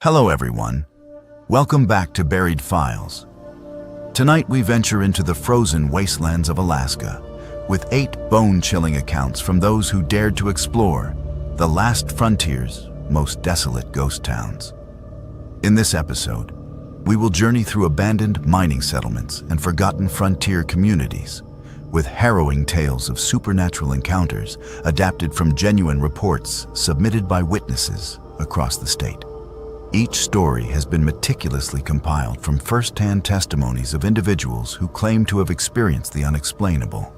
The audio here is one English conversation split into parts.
Hello everyone. Welcome back to Buried Files. Tonight we venture into the frozen wastelands of Alaska with 8 bone-chilling accounts from those who dared to explore the last frontier's most desolate ghost towns. In this episode, we will journey through abandoned mining settlements and forgotten frontier communities with harrowing tales of supernatural encounters adapted from genuine reports submitted by witnesses across the state. Each story has been meticulously compiled from first-hand testimonies of individuals who claim to have experienced the unexplainable.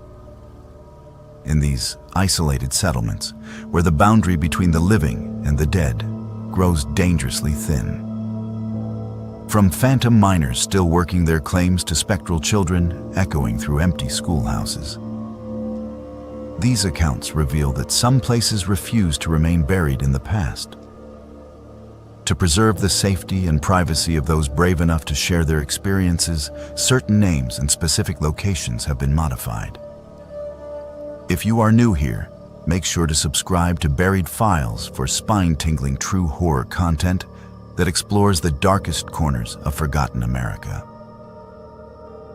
In these isolated settlements, where the boundary between the living and the dead grows dangerously thin. From phantom miners still working their claims to spectral children echoing through empty schoolhouses. These accounts reveal that some places refuse to remain buried in the past. To preserve the safety and privacy of those brave enough to share their experiences, certain names and specific locations have been modified. If you are new here, make sure to subscribe to Buried Files for spine-tingling true horror content that explores the darkest corners of forgotten America.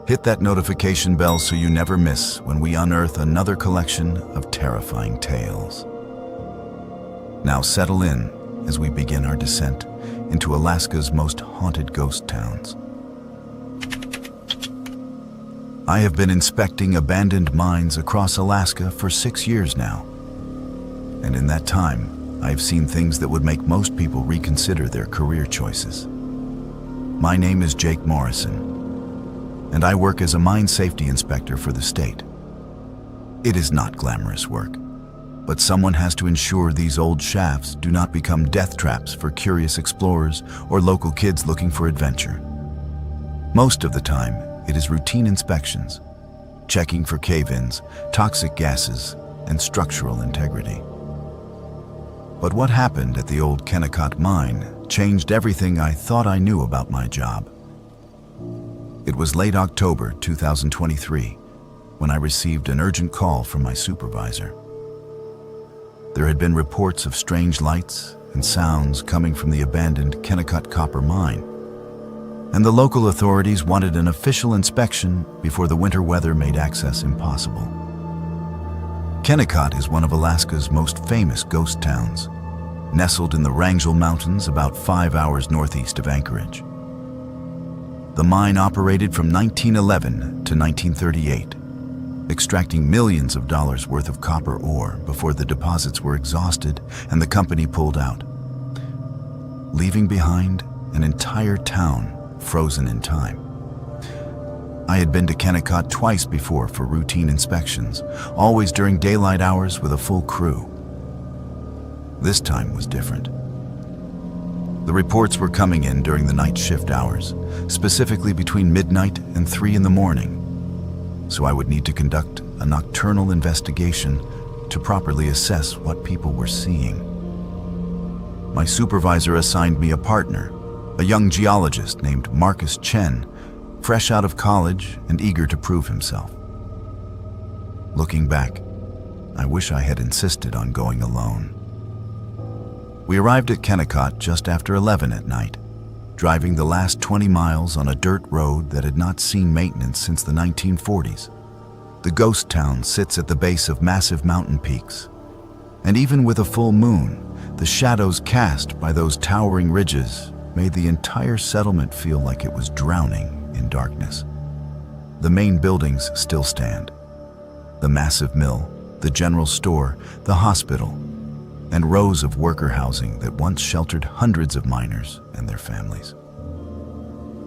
Hit that notification bell so you never miss when we unearth another collection of terrifying tales. Now settle in as we begin our descent into Alaska's most haunted ghost towns. I have been inspecting abandoned mines across Alaska for 6 years now. And in that time, I have seen things that would make most people reconsider their career choices. My name is Jake Morrison, and I work as a mine safety inspector for the state. It is not glamorous work, but someone has to ensure these old shafts do not become death traps for curious explorers or local kids looking for adventure. Most of the time, it is routine inspections, checking for cave-ins, toxic gases, and structural integrity. But what happened at the old Kennecott mine changed everything I thought I knew about my job. It was late October 2023 when I received an urgent call from my supervisor. There had been reports of strange lights and sounds coming from the abandoned Kennecott copper mine, and the local authorities wanted an official inspection before the winter weather made access impossible. Kennecott is one of Alaska's most famous ghost towns, nestled in the Wrangell Mountains about 5 hours northeast of Anchorage. The mine operated from 1911 to 1938, extracting millions of dollars worth of copper ore before the deposits were exhausted and the company pulled out, leaving behind an entire town frozen in time. I had been to Kennecott twice before for routine inspections, always during daylight hours with a full crew. This time was different. The reports were coming in during the night shift hours, specifically between midnight and 3 in the morning. So I would need to conduct a nocturnal investigation to properly assess what people were seeing. My supervisor assigned me a partner, a young geologist named Marcus Chen, fresh out of college and eager to prove himself. Looking back, I wish I had insisted on going alone. We arrived at Kennecott just after 11 at night, driving the last 20 miles on a dirt road that had not seen maintenance since the 1940s. The ghost town sits at the base of massive mountain peaks, and even with a full moon, the shadows cast by those towering ridges made the entire settlement feel like it was drowning in darkness. The main buildings still stand. The massive mill, the general store, the hospital, and rows of worker housing that once sheltered hundreds of miners and their families.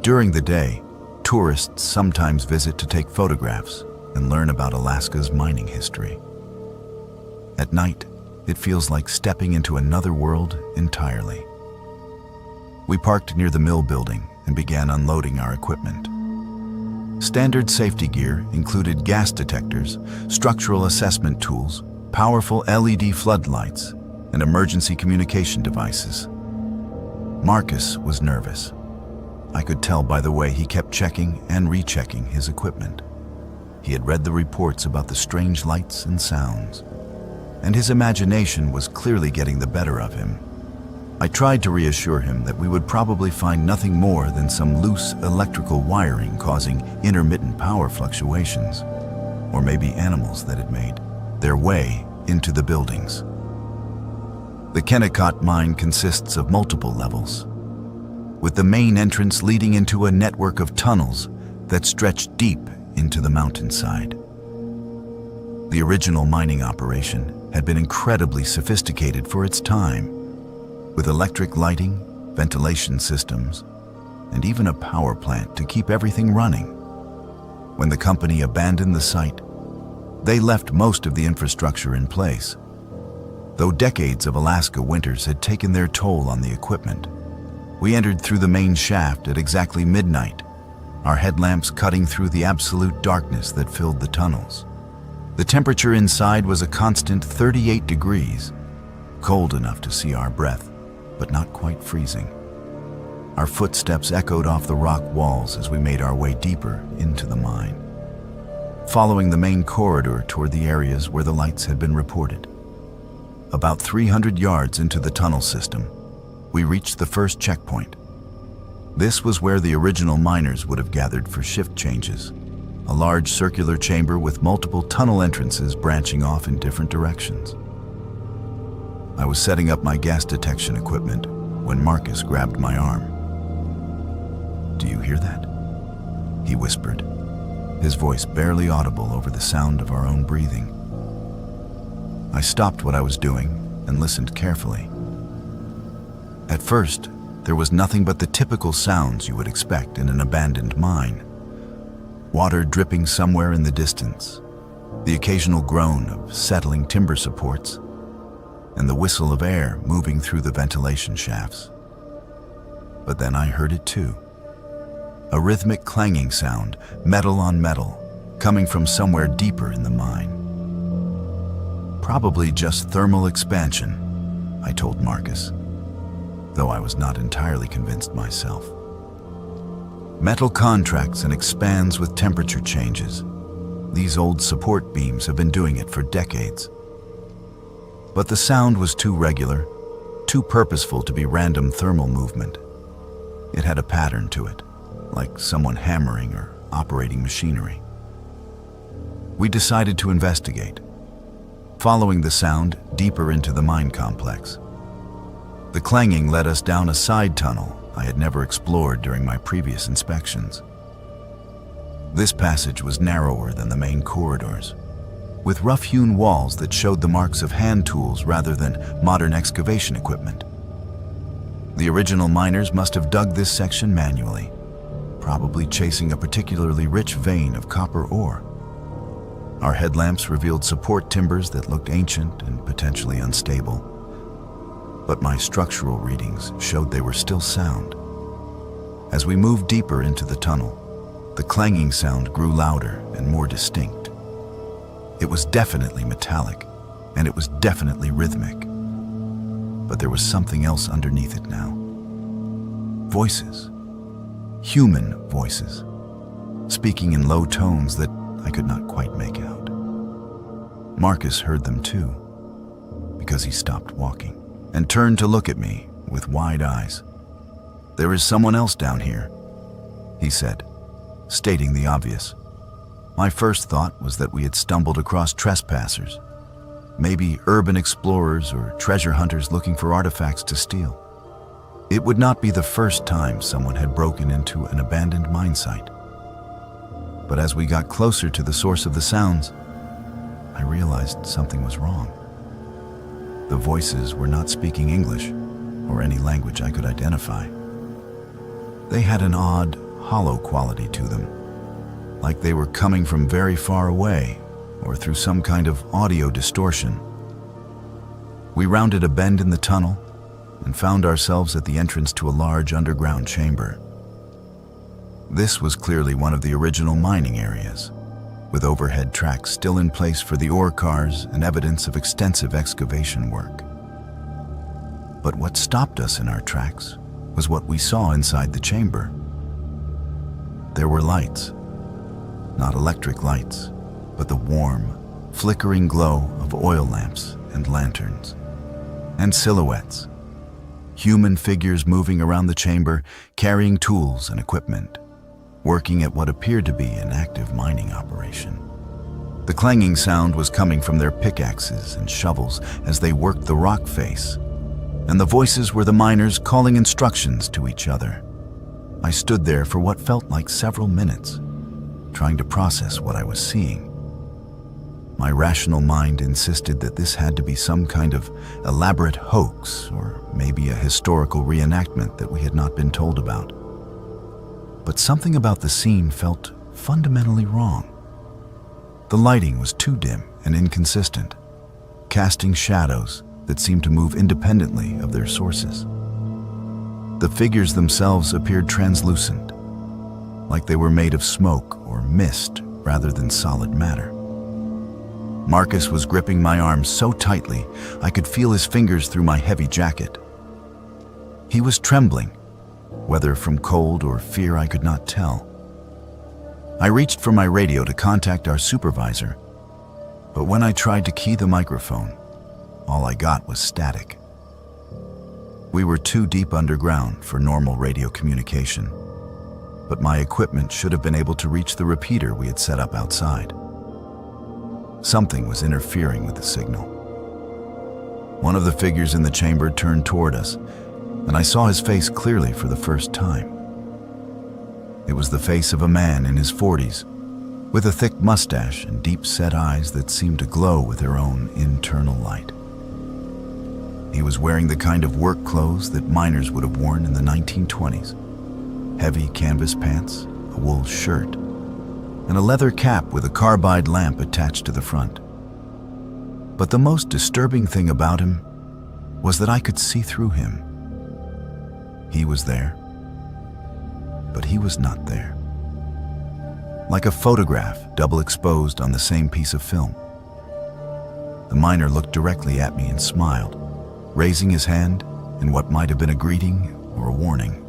During the day, tourists sometimes visit to take photographs and learn about Alaska's mining history. At night, it feels like stepping into another world entirely. We parked near the mill building and began unloading our equipment. Standard safety gear included gas detectors, structural assessment tools, powerful LED floodlights, and emergency communication devices. Marcus was nervous. I could tell by the way he kept checking and rechecking his equipment. He had read the reports about the strange lights and sounds, and his imagination was clearly getting the better of him. I tried to reassure him that we would probably find nothing more than some loose electrical wiring causing intermittent power fluctuations, or maybe animals that had made their way into the buildings. The Kennecott mine consists of multiple levels, with the main entrance leading into a network of tunnels that stretch deep into the mountainside. The original mining operation had been incredibly sophisticated for its time, with electric lighting, ventilation systems, and even a power plant to keep everything running. When the company abandoned the site, they left most of the infrastructure in place. Though decades of Alaska winters had taken their toll on the equipment, we entered through the main shaft at exactly midnight, our headlamps cutting through the absolute darkness that filled the tunnels. The temperature inside was a constant 38 degrees, cold enough to see our breath, but not quite freezing. Our footsteps echoed off the rock walls as we made our way deeper into the mine, following the main corridor toward the areas where the lights had been reported. About 300 yards into the tunnel system, we reached the first checkpoint. This was where the original miners would have gathered for shift changes, a large circular chamber with multiple tunnel entrances branching off in different directions. I was setting up my gas detection equipment when Marcus grabbed my arm. "Do you hear that?" he whispered, his voice barely audible over the sound of our own breathing. I stopped what I was doing and listened carefully. At first, there was nothing but the typical sounds you would expect in an abandoned mine. Water dripping somewhere in the distance, the occasional groan of settling timber supports, and the whistle of air moving through the ventilation shafts. But then I heard it too. A rhythmic clanging sound, metal on metal, coming from somewhere deeper in the mine. Probably just thermal expansion, I told Marcus, though I was not entirely convinced myself. Metal contracts and expands with temperature changes. These old support beams have been doing it for decades. But the sound was too regular, too purposeful to be random thermal movement. It had a pattern to it, like someone hammering or operating machinery. We decided to investigate, following the sound deeper into the mine complex. The clanging led us down a side tunnel I had never explored during my previous inspections. This passage was narrower than the main corridors, with rough-hewn walls that showed the marks of hand tools rather than modern excavation equipment. The original miners must have dug this section manually, probably chasing a particularly rich vein of copper ore. Our headlamps revealed support timbers that looked ancient and potentially unstable, but my structural readings showed they were still sound. As we moved deeper into the tunnel, the clanging sound grew louder and more distinct. It was definitely metallic, and it was definitely rhythmic. But there was something else underneath it now. Voices. Human voices, speaking in low tones that I could not quite make out. Marcus heard them too, because he stopped walking and turned to look at me with wide eyes. "There is someone else down here," he said, stating the obvious. My first thought was that we had stumbled across trespassers, maybe urban explorers or treasure hunters looking for artifacts to steal. It would not be the first time someone had broken into an abandoned mine site. But as we got closer to the source of the sounds, I realized something was wrong. The voices were not speaking English or any language I could identify. They had an odd, hollow quality to them, like they were coming from very far away or through some kind of audio distortion. We rounded a bend in the tunnel and found ourselves at the entrance to a large underground chamber. This was clearly one of the original mining areas, with overhead tracks still in place for the ore cars and evidence of extensive excavation work. But what stopped us in our tracks was what we saw inside the chamber. There were lights, not electric lights, but the warm, flickering glow of oil lamps and lanterns, and silhouettes, human figures moving around the chamber, carrying tools and equipment, working at what appeared to be an active mining operation. The clanging sound was coming from their pickaxes and shovels as they worked the rock face, and the voices were the miners calling instructions to each other. I stood there for what felt like several minutes, trying to process what I was seeing. My rational mind insisted that this had to be some kind of elaborate hoax or maybe a historical reenactment that we had not been told about. But something about the scene felt fundamentally wrong. The lighting was too dim and inconsistent, casting shadows that seemed to move independently of their sources. The figures themselves appeared translucent, like they were made of smoke or mist rather than solid matter. Marcus was gripping my arm so tightly I could feel his fingers through my heavy jacket. He was trembling, whether from cold or fear I could not tell. I reached for my radio to contact our supervisor, but when I tried to key the microphone, all I got was static. We were too deep underground for normal radio communication, but my equipment should have been able to reach the repeater we had set up outside. Something was interfering with the signal. One of the figures in the chamber turned toward us, and I saw his face clearly for the first time. It was the face of a man in his 40s, with a thick mustache and deep-set eyes that seemed to glow with their own internal light. He was wearing the kind of work clothes that miners would have worn in the 1920s. Heavy canvas pants, a wool shirt, and a leather cap with a carbide lamp attached to the front. But the most disturbing thing about him was that I could see through him. He was there, but he was not there. Like a photograph double exposed on the same piece of film. The miner looked directly at me and smiled, raising his hand in what might have been a greeting or a warning.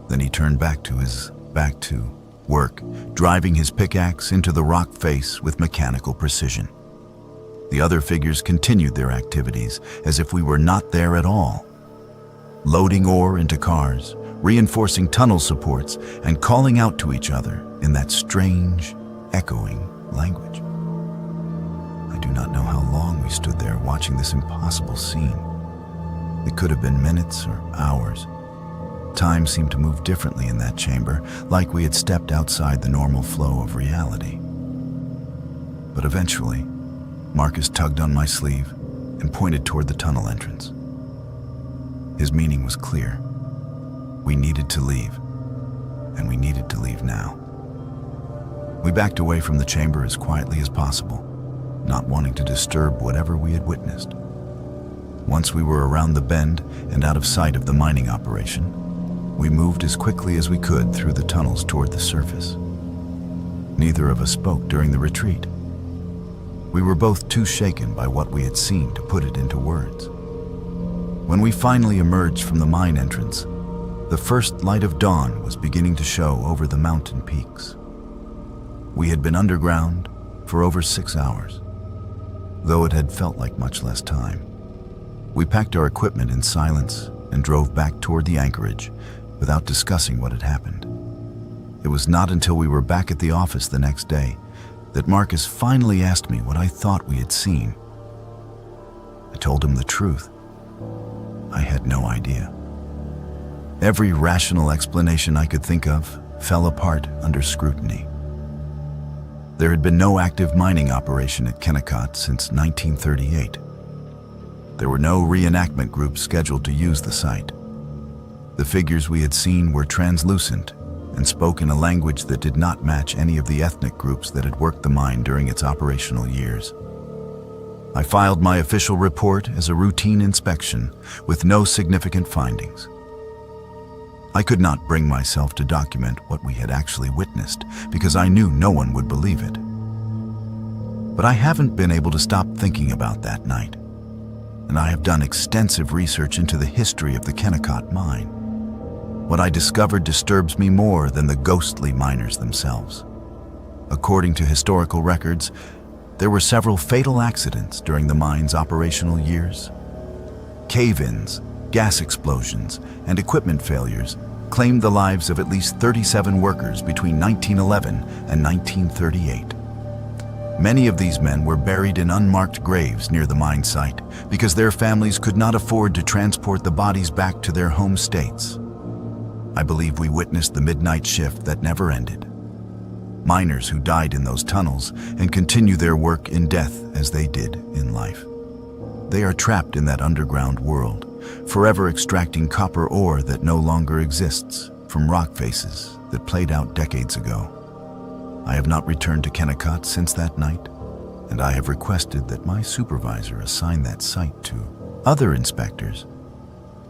Then he turned back to work, driving his pickaxe into the rock face with mechanical precision. The other figures continued their activities as if we were not there at all, loading ore into cars, reinforcing tunnel supports, and calling out to each other in that strange, echoing language. I do not know how long we stood there watching this impossible scene. It could have been minutes or hours. Time seemed to move differently in that chamber, like we had stepped outside the normal flow of reality. But eventually, Marcus tugged on my sleeve and pointed toward the tunnel entrance. His meaning was clear. We needed to leave, and we needed to leave now. We backed away from the chamber as quietly as possible, not wanting to disturb whatever we had witnessed. Once we were around the bend and out of sight of the mining operation, we moved as quickly as we could through the tunnels toward the surface. Neither of us spoke during the retreat. We were both too shaken by what we had seen to put it into words. When we finally emerged from the mine entrance, the first light of dawn was beginning to show over the mountain peaks. We had been underground for over 6 hours, though it had felt like much less time. We packed our equipment in silence and drove back toward the anchorage without discussing what had happened. It was not until we were back at the office the next day that Marcus finally asked me what I thought we had seen. I told him the truth. I had no idea. Every rational explanation I could think of fell apart under scrutiny. There had been no active mining operation at Kennecott since 1938. There were no reenactment groups scheduled to use the site. The figures we had seen were translucent and spoke in a language that did not match any of the ethnic groups that had worked the mine during its operational years. I filed my official report as a routine inspection with no significant findings. I could not bring myself to document what we had actually witnessed because I knew no one would believe it. But I haven't been able to stop thinking about that night, and I have done extensive research into the history of the Kennecott mine. What I discovered disturbs me more than the ghostly miners themselves. According to historical records, there were several fatal accidents during the mine's operational years. Cave-ins gas explosions, and equipment failures claimed the lives of at least 37 workers between 1911 and 1938. Many of these men were buried in unmarked graves near the mine site because their families could not afford to transport the bodies back to their home states. I believe we witnessed the midnight shift that never ended. Miners who died in those tunnels and continue their work in death as they did in life. They are trapped in that underground world, forever extracting copper ore that no longer exists from rock faces that played out decades ago. I have not returned to Kennecott since that night, and I have requested that my supervisor assign that site to other inspectors.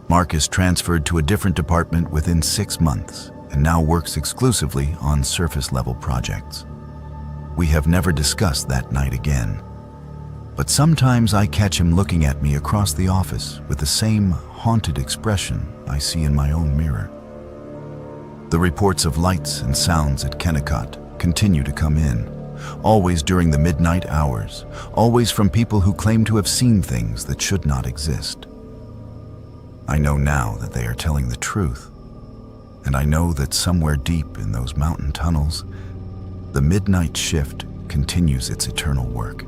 Mark is transferred to a different department within 6 months and now works exclusively on surface-level projects. We have never discussed that night again, but sometimes I catch him looking at me across the office with the same haunted expression I see in my own mirror. The reports of lights and sounds at Kennecott continue to come in, always during the midnight hours, always from people who claim to have seen things that should not exist. I know now that they are telling the truth, and I know that somewhere deep in those mountain tunnels, the midnight shift continues its eternal work.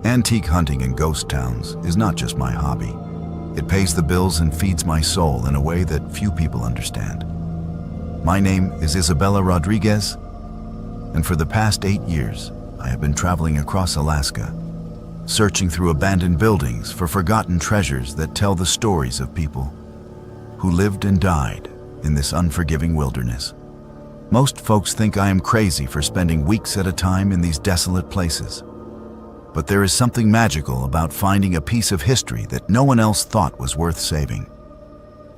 Antique hunting in ghost towns is not just my hobby. It pays the bills and feeds my soul in a way that few people understand. My name is Isabella Rodriguez, and for the past 8 years, I have been traveling across Alaska, searching through abandoned buildings for forgotten treasures that tell the stories of people who lived and died in this unforgiving wilderness. Most folks think I am crazy for spending weeks at a time in these desolate places. But there is something magical about finding a piece of history that no one else thought was worth saving.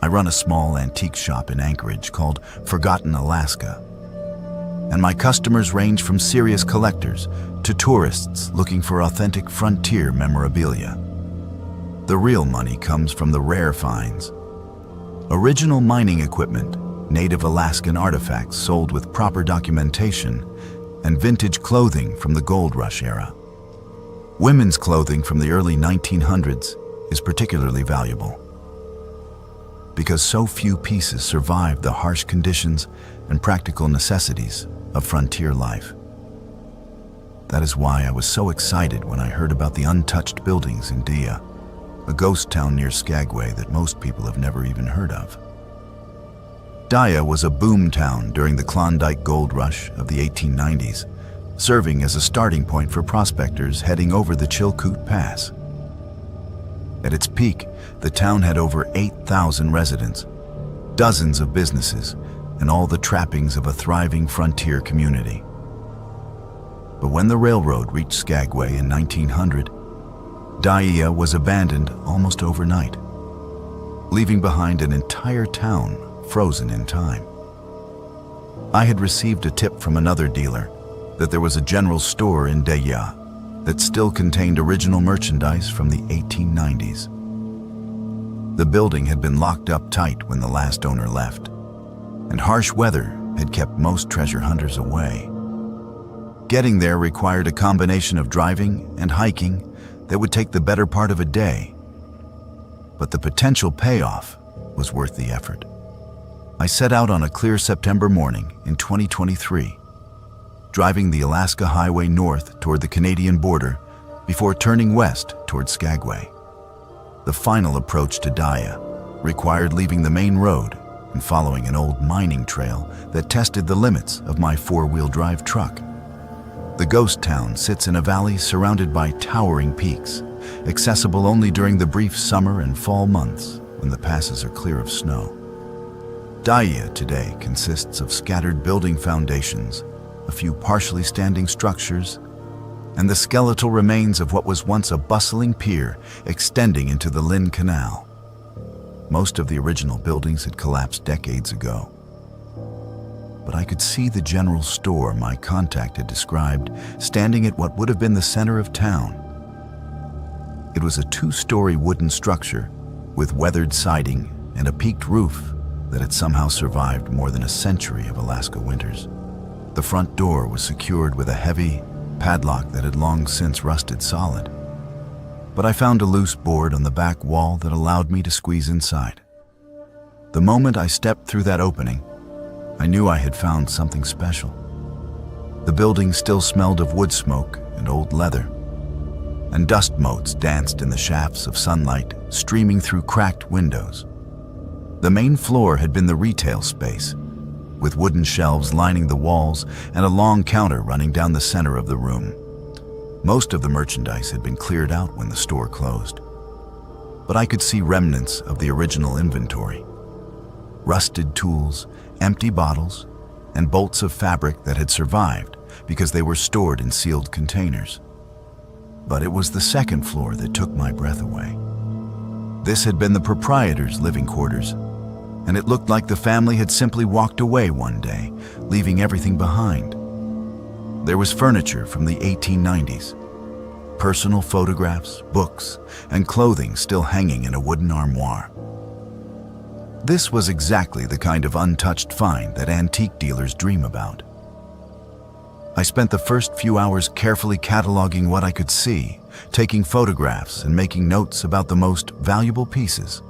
I run a small antique shop in Anchorage called Forgotten Alaska, and my customers range from serious collectors to tourists looking for authentic frontier memorabilia. The real money comes from the rare finds. Original mining equipment, native Alaskan artifacts sold with proper documentation, and vintage clothing from the gold rush era. Women's clothing from the early 1900s is particularly valuable because so few pieces survived the harsh conditions and practical necessities of frontier life. That is why I was so excited when I heard about the untouched buildings in Dia, a ghost town near Skagway that most people have never even heard of. Dia was a boom town during the Klondike Gold Rush of the 1890s, serving as a starting point for prospectors heading over the Chilkoot Pass. At its peak, the town had over 8,000 residents, dozens of businesses, and all the trappings of a thriving frontier community. But when the railroad reached Skagway in 1900, Dia was abandoned almost overnight, leaving behind an entire town frozen in time. I had received a tip from another dealer that there was a general store in Dia that still contained original merchandise from the 1890s. The building had been locked up tight when the last owner left, and harsh weather had kept most treasure hunters away. Getting there required a combination of driving and hiking that would take the better part of a day, but the potential payoff was worth the effort. I set out on a clear September morning in 2023, driving the Alaska Highway north toward the Canadian border before turning west toward Skagway. The final approach to Dia required leaving the main road and following an old mining trail that tested the limits of my four-wheel drive truck. The ghost town sits in a valley surrounded by towering peaks, accessible only during the brief summer and fall months when the passes are clear of snow. Dia today consists of scattered building foundations, a few partially standing structures, and the skeletal remains of what was once a bustling pier extending into the Lynn Canal. Most of the original buildings had collapsed decades ago, but I could see the general store my contact had described standing at what would have been the center of town. It was a 2-story wooden structure with weathered siding and a peaked roof that had somehow survived more than a century of Alaska winters. The front door was secured with a heavy padlock that had long since rusted solid. but I found a loose board on the back wall that allowed me to squeeze inside. The moment I stepped through that opening, I knew I had found something special. The building still smelled of wood smoke and old leather, and dust motes danced in the shafts of sunlight streaming through cracked windows. The main floor had been the retail space, with wooden shelves lining the walls and a long counter running down the center of the room. Most of the merchandise had been cleared out when the store closed, but I could see remnants of the original inventory. Rusted tools, empty bottles, and bolts of fabric that had survived because they were stored in sealed containers. But it was the second floor that took my breath away. This had been the proprietor's living quarters, and it looked like the family had simply walked away one day, leaving everything behind. There was furniture from the 1890s, personal photographs, books, and clothing still hanging in a wooden armoire. This was exactly the kind of untouched find that antique dealers dream about. I spent the first few hours carefully cataloging what I could see, taking photographs and making notes about the most valuable pieces.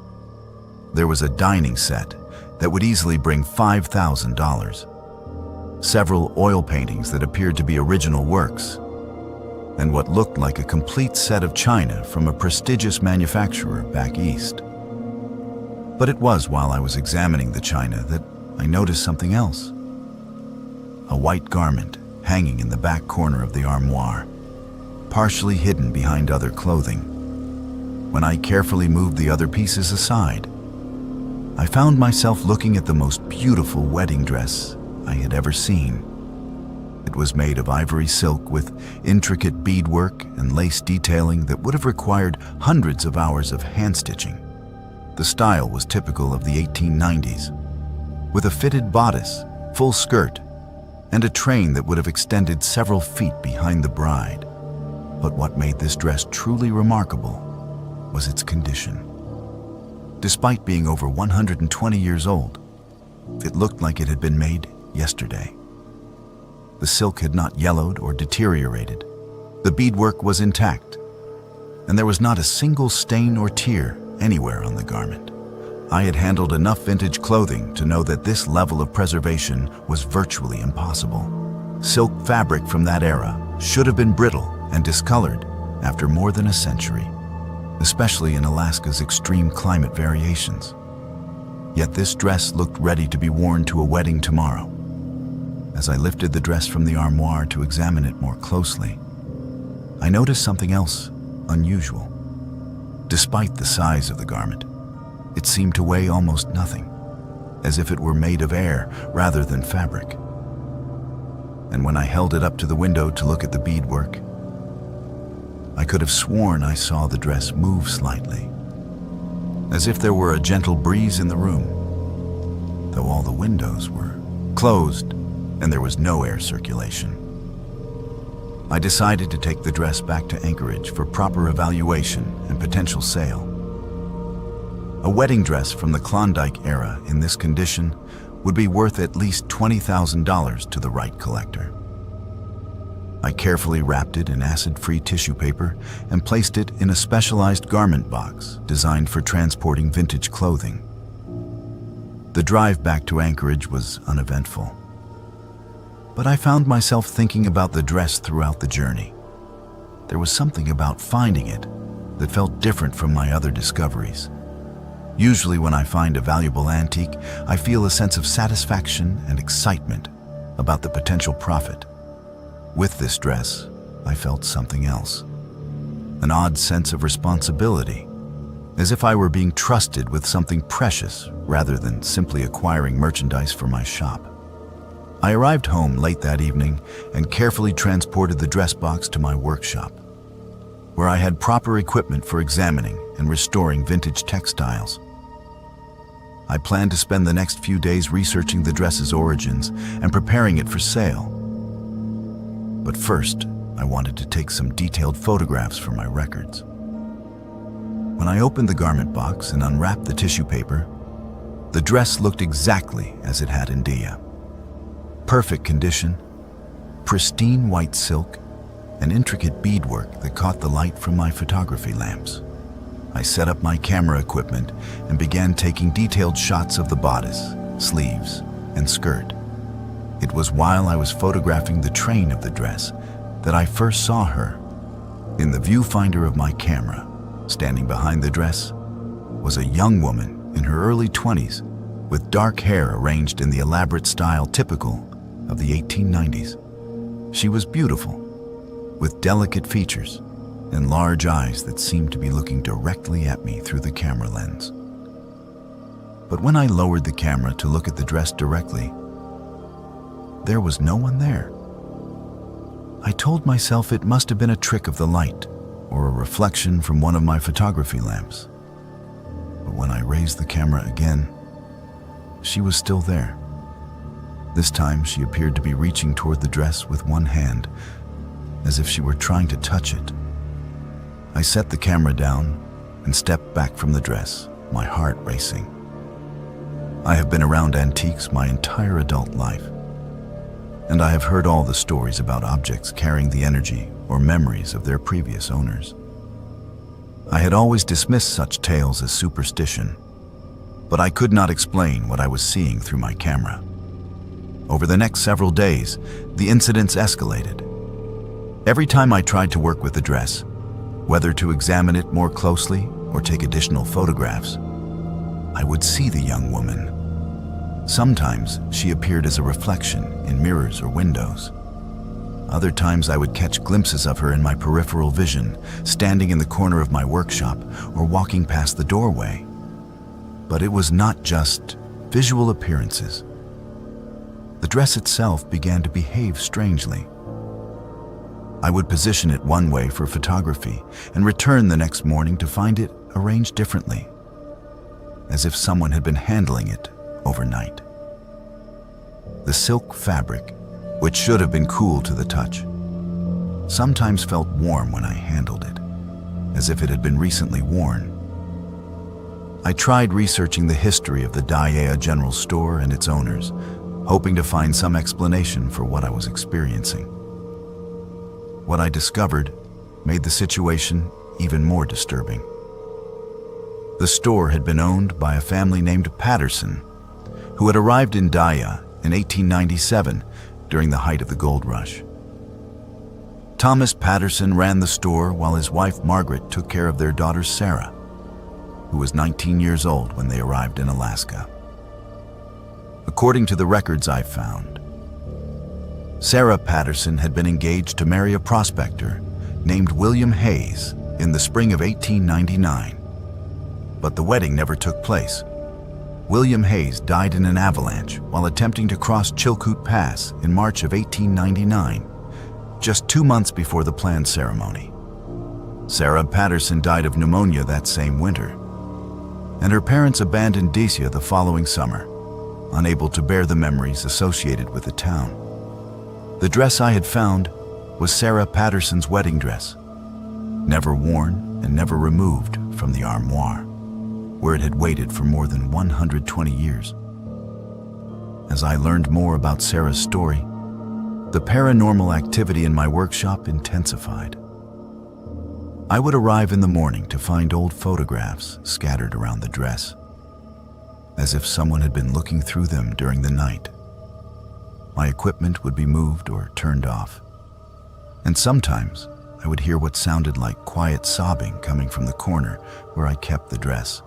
There was a dining set that would easily bring $5,000, several oil paintings that appeared to be original works, and what looked like a complete set of china from a prestigious manufacturer back east. But it was while I was examining the china that I noticed something else. A white garment hanging in the back corner of the armoire, partially hidden behind other clothing. When I carefully moved the other pieces aside, I found myself looking at the most beautiful wedding dress I had ever seen. It was made of ivory silk with intricate beadwork and lace detailing that would have required hundreds of hours of hand-stitching. The style was typical of the 1890s, with a fitted bodice, full skirt, and a train that would have extended several feet behind the bride. But what made this dress truly remarkable was its condition. Despite being over 120 years old, it looked like it had been made yesterday. The silk had not yellowed or deteriorated. The beadwork was intact, and there was not a single stain or tear anywhere on the garment. I had handled enough vintage clothing to know that this level of preservation was virtually impossible. Silk fabric from that era should have been brittle and discolored after more than a century, especially in Alaska's extreme climate variations. Yet this dress looked ready to be worn to a wedding tomorrow. As I lifted the dress from the armoire to examine it more closely, I noticed something else unusual. Despite the size of the garment, it seemed to weigh almost nothing, as if it were made of air rather than fabric. And when I held it up to the window to look at the beadwork, I could have sworn I saw the dress move slightly, as if there were a gentle breeze in the room, though all the windows were closed and there was no air circulation. I decided to take the dress back to Anchorage for proper evaluation and potential sale. A wedding dress from the Klondike era in this condition would be worth at least $20,000 to the right collector. I carefully wrapped it in acid-free tissue paper and placed it in a specialized garment box designed for transporting vintage clothing. The drive back to Anchorage was uneventful, but I found myself thinking about the dress throughout the journey. There was something about finding it that felt different from my other discoveries. Usually when I find a valuable antique, I feel a sense of satisfaction and excitement about the potential profit. With this dress, I felt something else. An odd sense of responsibility, as if I were being trusted with something precious rather than simply acquiring merchandise for my shop. I arrived home late that evening and carefully transported the dress box to my workshop, where I had proper equipment for examining and restoring vintage textiles. I planned to spend the next few days researching the dress's origins and preparing it for sale. But first, I wanted to take some detailed photographs for my records. When I opened the garment box and unwrapped the tissue paper, the dress looked exactly as it had in Dia. Perfect condition, pristine white silk, and intricate beadwork that caught the light from my photography lamps. I set up my camera equipment and began taking detailed shots of the bodice, sleeves, and skirt. It was while I was photographing the train of the dress that I first saw her. In the viewfinder of my camera, standing behind the dress, was a young woman in her early 20s with dark hair arranged in the elaborate style typical of the 1890s. She was beautiful, with delicate features and large eyes that seemed to be looking directly at me through the camera lens. But when I lowered the camera to look at the dress directly, there was no one there. I told myself it must have been a trick of the light or a reflection from one of my photography lamps. But when I raised the camera again, she was still there. This time she appeared to be reaching toward the dress with one hand, as if she were trying to touch it. I set the camera down and stepped back from the dress, my heart racing. I have been around antiques my entire adult life, and I have heard all the stories about objects carrying the energy or memories of their previous owners. I had always dismissed such tales as superstition, but I could not explain what I was seeing through my camera. Over the next several days, the incidents escalated. Every time I tried to work with the dress, whether to examine it more closely or take additional photographs, I would see the young woman. Sometimes she appeared as a reflection in mirrors or windows. Other times I would catch glimpses of her in my peripheral vision, standing in the corner of my workshop or walking past the doorway. But it was not just visual appearances. The dress itself began to behave strangely. I would position it one way for photography and return the next morning to find it arranged differently, as if someone had been handling it overnight. The silk fabric, which should have been cool to the touch, sometimes felt warm when I handled it, as if it had been recently worn. I tried researching the history of the Daya General Store and its owners, hoping to find some explanation for what I was experiencing. What I discovered made the situation even more disturbing. The store had been owned by a family named Patterson, who had arrived in Daya in 1897 during the height of the gold rush. Thomas Patterson ran the store while his wife Margaret took care of their daughter Sarah, who was 19 years old when they arrived in Alaska. According to the records I found, Sarah Patterson had been engaged to marry a prospector named William Hayes in the spring of 1899, but the wedding never took place. William Hayes died in an avalanche while attempting to cross Chilkoot Pass in March of 1899, just 2 months before the planned ceremony. Sarah Patterson died of pneumonia that same winter, and her parents abandoned Decia the following summer, unable to bear the memories associated with the town. The dress I had found was Sarah Patterson's wedding dress, never worn and never removed from the armoire, where it had waited for more than 120 years. As I learned more about Sarah's story, the paranormal activity in my workshop intensified. I would arrive in the morning to find old photographs scattered around the dress, as if someone had been looking through them during the night. My equipment would be moved or turned off, and sometimes I would hear what sounded like quiet sobbing coming from the corner where I kept the dress.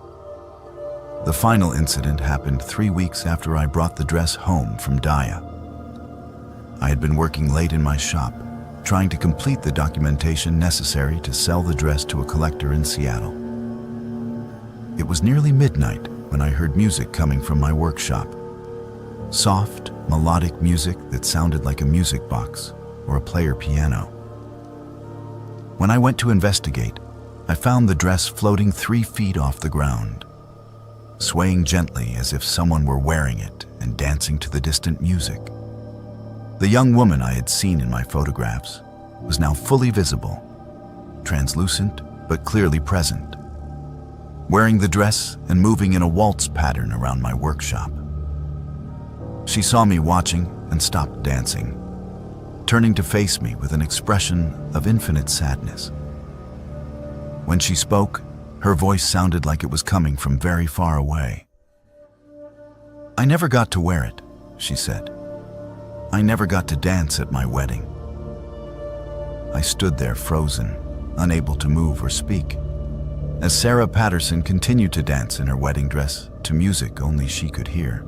The final incident happened 3 weeks after I brought the dress home from Daya. I had been working late in my shop, trying to complete the documentation necessary to sell the dress to a collector in Seattle. It was nearly midnight when I heard music coming from my workshop. Soft, melodic music that sounded like a music box or a player piano. When I went to investigate, I found the dress floating 3 feet off the ground, swaying gently as if someone were wearing it and dancing to the distant music. The young woman I had seen in my photographs was now fully visible, translucent but clearly present, wearing the dress and moving in a waltz pattern around my workshop. She saw me watching and stopped dancing. turning to face me with an expression of infinite sadness. When she spoke, her voice sounded like it was coming from very far away. "I never got to wear it," she said. "I never got to dance at my wedding." I stood there frozen, unable to move or speak, as Sarah Patterson continued to dance in her wedding dress to music only she could hear.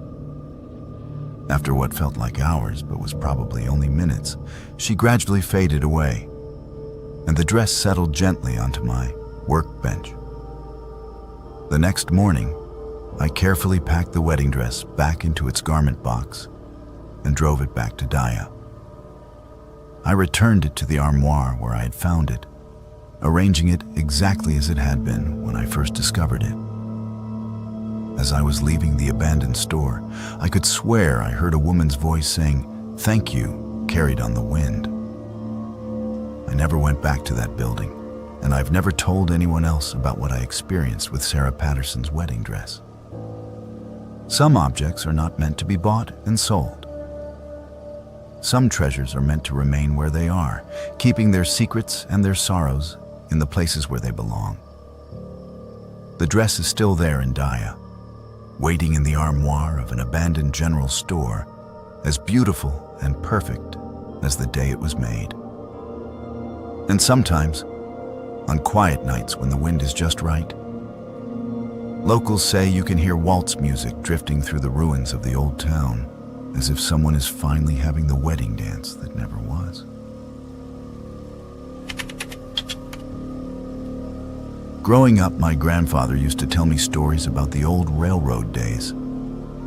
After what felt like hours but was probably only minutes, she gradually faded away, and the dress settled gently onto my workbench. The next morning, I carefully packed the wedding dress back into its garment box and drove it back to Daya. I returned it to the armoire where I had found it, arranging it exactly as it had been when I first discovered it. As I was leaving the abandoned store, I could swear I heard a woman's voice saying, "Thank you," carried on the wind. I never went back to that building, and I've never told anyone else about what I experienced with Sarah Patterson's wedding dress. Some objects are not meant to be bought and sold. Some treasures are meant to remain where they are, keeping their secrets and their sorrows in the places where they belong. The dress is still there in Daya, waiting in the armoire of an abandoned general store, as beautiful and perfect as the day it was made. And sometimes, on quiet nights when the wind is just right, locals say you can hear waltz music drifting through the ruins of the old town, as if someone is finally having the wedding dance that never was. Growing up, my grandfather used to tell me stories about the old railroad days,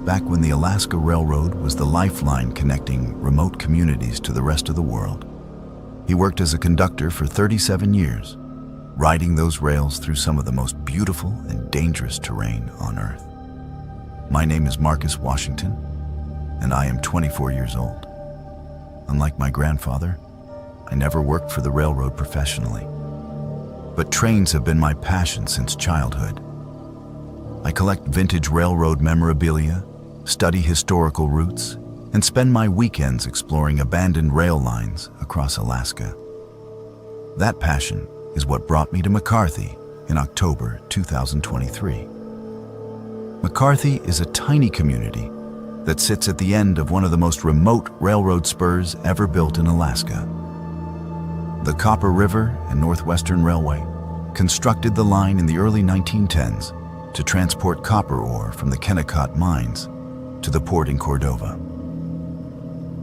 back when the Alaska Railroad was the lifeline connecting remote communities to the rest of the world. He worked as a conductor for 37 years, riding those rails through some of the most beautiful and dangerous terrain on Earth. My name is Marcus Washington, and I am 24 years old. Unlike my grandfather, I never worked for the railroad professionally. But trains have been my passion since childhood. I collect vintage railroad memorabilia, study historical routes, and spend my weekends exploring abandoned rail lines across Alaska. That passion is what brought me to McCarthy in October 2023. McCarthy is a tiny community that sits at the end of one of the most remote railroad spurs ever built in Alaska. The Copper River and Northwestern Railway constructed the line in the early 1910s to transport copper ore from the Kennecott mines to the port in Cordova.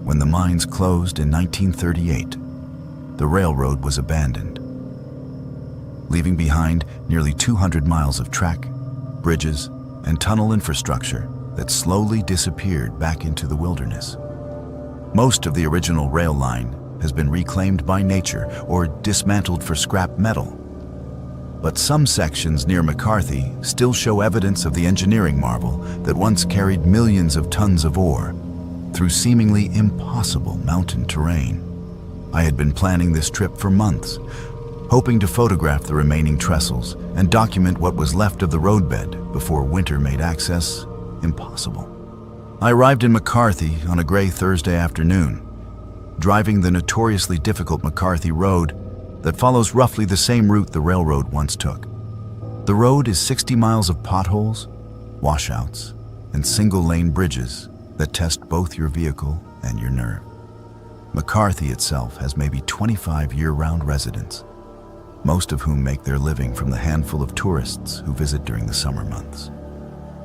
When the mines closed in 1938, the railroad was abandoned, leaving behind nearly 200 miles of track, bridges, and tunnel infrastructure that slowly disappeared back into the wilderness. Most of the original rail line has been reclaimed by nature or dismantled for scrap metal. But some sections near McCarthy still show evidence of the engineering marvel that once carried millions of tons of ore through seemingly impossible mountain terrain. I had been planning this trip for months, hoping to photograph the remaining trestles and document what was left of the roadbed before winter made access impossible. I arrived in McCarthy on a gray Thursday afternoon, driving the notoriously difficult McCarthy Road that follows roughly the same route the railroad once took. The road is 60 miles of potholes, washouts, and single-lane bridges that test both your vehicle and your nerve. McCarthy itself has maybe 25 year-round residents, most of whom make their living from the handful of tourists who visit during the summer months.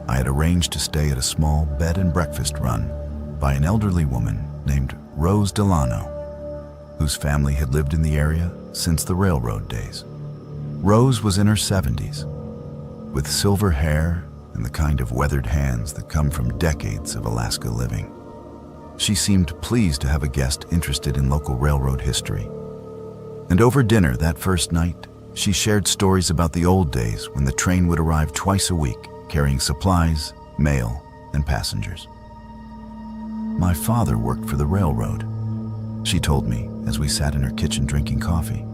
I had arranged to stay at a small bed and breakfast run by an elderly woman named Rose Delano, whose family had lived in the area since the railroad days. Rose was in her 70s, with silver hair and the kind of weathered hands that come from decades of Alaska living. She seemed pleased to have a guest interested in local railroad history. And over dinner that first night, she shared stories about the old days when the train would arrive twice a week, carrying supplies, mail, and passengers. My father worked for the railroad, she told me as we sat in her kitchen drinking coffee.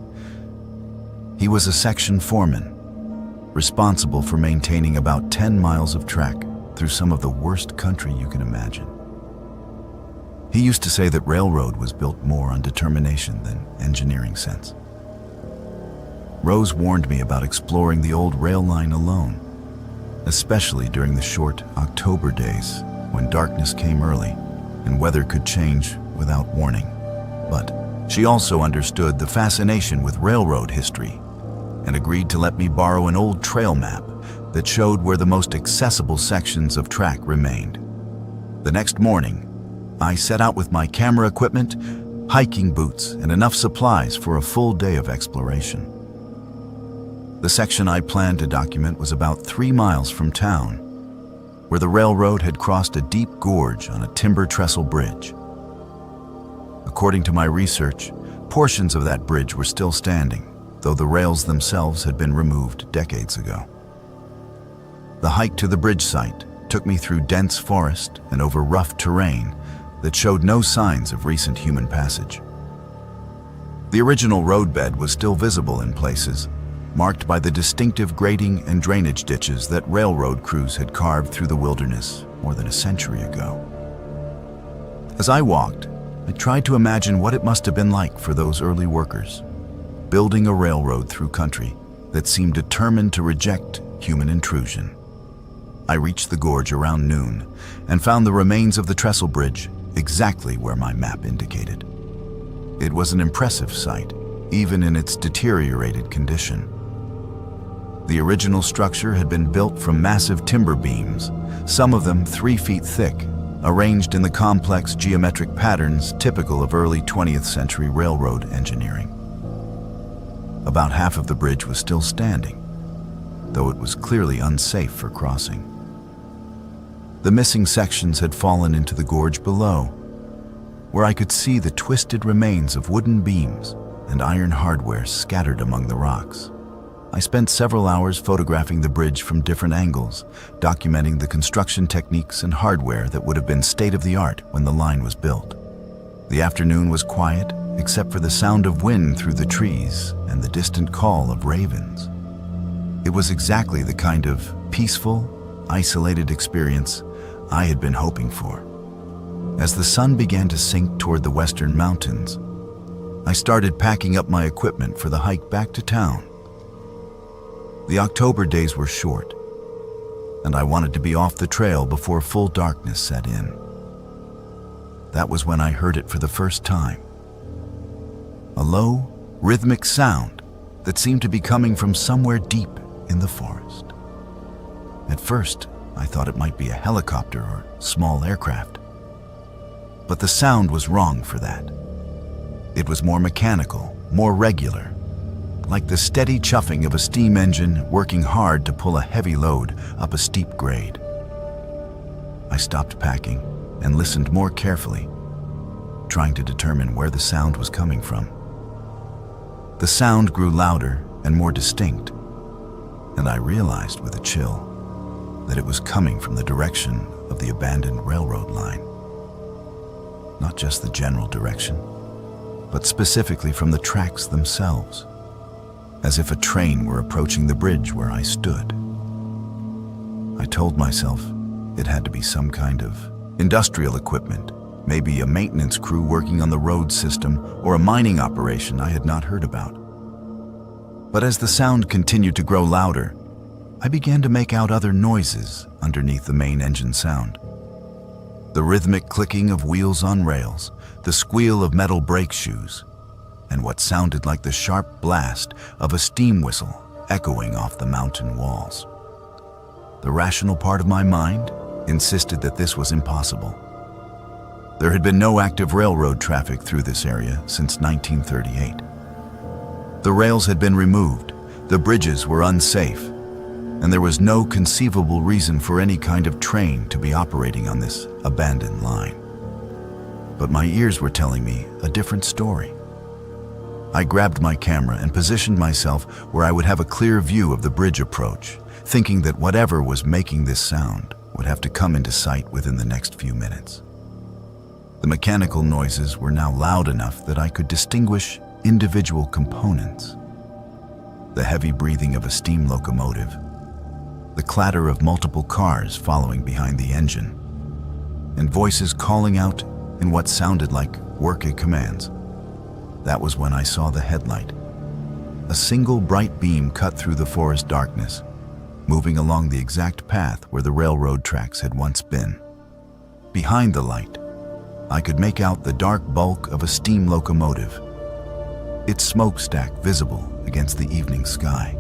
He was a section foreman, responsible for maintaining about 10 miles of track through some of the worst country you can imagine. He used to say that railroad was built more on determination than engineering sense. Rose warned me about exploring the old rail line alone, especially during the short October days when darkness came early and weather could change without warning. But she also understood the fascination with railroad history and agreed to let me borrow an old trail map that showed where the most accessible sections of track remained. The next morning, I set out with my camera equipment, hiking boots, and enough supplies for a full day of exploration. The section I planned to document was about 3 miles from town, where the railroad had crossed a deep gorge on a timber trestle bridge. According to my research, portions of that bridge were still standing, though the rails themselves had been removed decades ago. The hike to the bridge site took me through dense forest and over rough terrain that showed no signs of recent human passage. The original roadbed was still visible in places, marked by the distinctive grading and drainage ditches that railroad crews had carved through the wilderness more than a century ago. As I walked, I tried to imagine what it must have been like for those early workers, building a railroad through country that seemed determined to reject human intrusion. I reached the gorge around noon and found the remains of the trestle bridge exactly where my map indicated. It was an impressive sight, even in its deteriorated condition. The original structure had been built from massive timber beams, some of them 3 feet thick, arranged in the complex geometric patterns typical of early 20th century railroad engineering. About half of the bridge was still standing, though it was clearly unsafe for crossing. The missing sections had fallen into the gorge below, where I could see the twisted remains of wooden beams and iron hardware scattered among the rocks. I spent several hours photographing the bridge from different angles, documenting the construction techniques and hardware that would have been state-of-the-art when the line was built. The afternoon was quiet, except for the sound of wind through the trees and the distant call of ravens. It was exactly the kind of peaceful, isolated experience I had been hoping for. As the sun began to sink toward the western mountains, I started packing up my equipment for the hike back to town. The October days were short, and I wanted to be off the trail before full darkness set in. That was when I heard it for the first time. A low, rhythmic sound that seemed to be coming from somewhere deep in the forest. At first, I thought it might be a helicopter or small aircraft. But the sound was wrong for that. It was more mechanical, more regular, like the steady chuffing of a steam engine working hard to pull a heavy load up a steep grade. I stopped packing and listened more carefully, trying to determine where the sound was coming from. The sound grew louder and more distinct, and I realized with a chill that it was coming from the direction of the abandoned railroad line. Not just the general direction, but specifically from the tracks themselves, as if a train were approaching the bridge where I stood. I told myself it had to be some kind of industrial equipment, maybe a maintenance crew working on the road system or a mining operation I had not heard about. But as the sound continued to grow louder, I began to make out other noises underneath the main engine sound. The rhythmic clicking of wheels on rails, the squeal of metal brake shoes, and what sounded like the sharp blast of a steam whistle echoing off the mountain walls. The rational part of my mind insisted that this was impossible. There had been no active railroad traffic through this area since 1938. The rails had been removed, the bridges were unsafe, and there was no conceivable reason for any kind of train to be operating on this abandoned line. But my ears were telling me a different story. I grabbed my camera and positioned myself where I would have a clear view of the bridge approach, thinking that whatever was making this sound would have to come into sight within the next few minutes. The mechanical noises were now loud enough that I could distinguish individual components. The heavy breathing of a steam locomotive, the clatter of multiple cars following behind the engine, and voices calling out in what sounded like working commands. That was when I saw the headlight. A single bright beam cut through the forest darkness, moving along the exact path where the railroad tracks had once been. Behind the light, I could make out the dark bulk of a steam locomotive, its smokestack visible against the evening sky.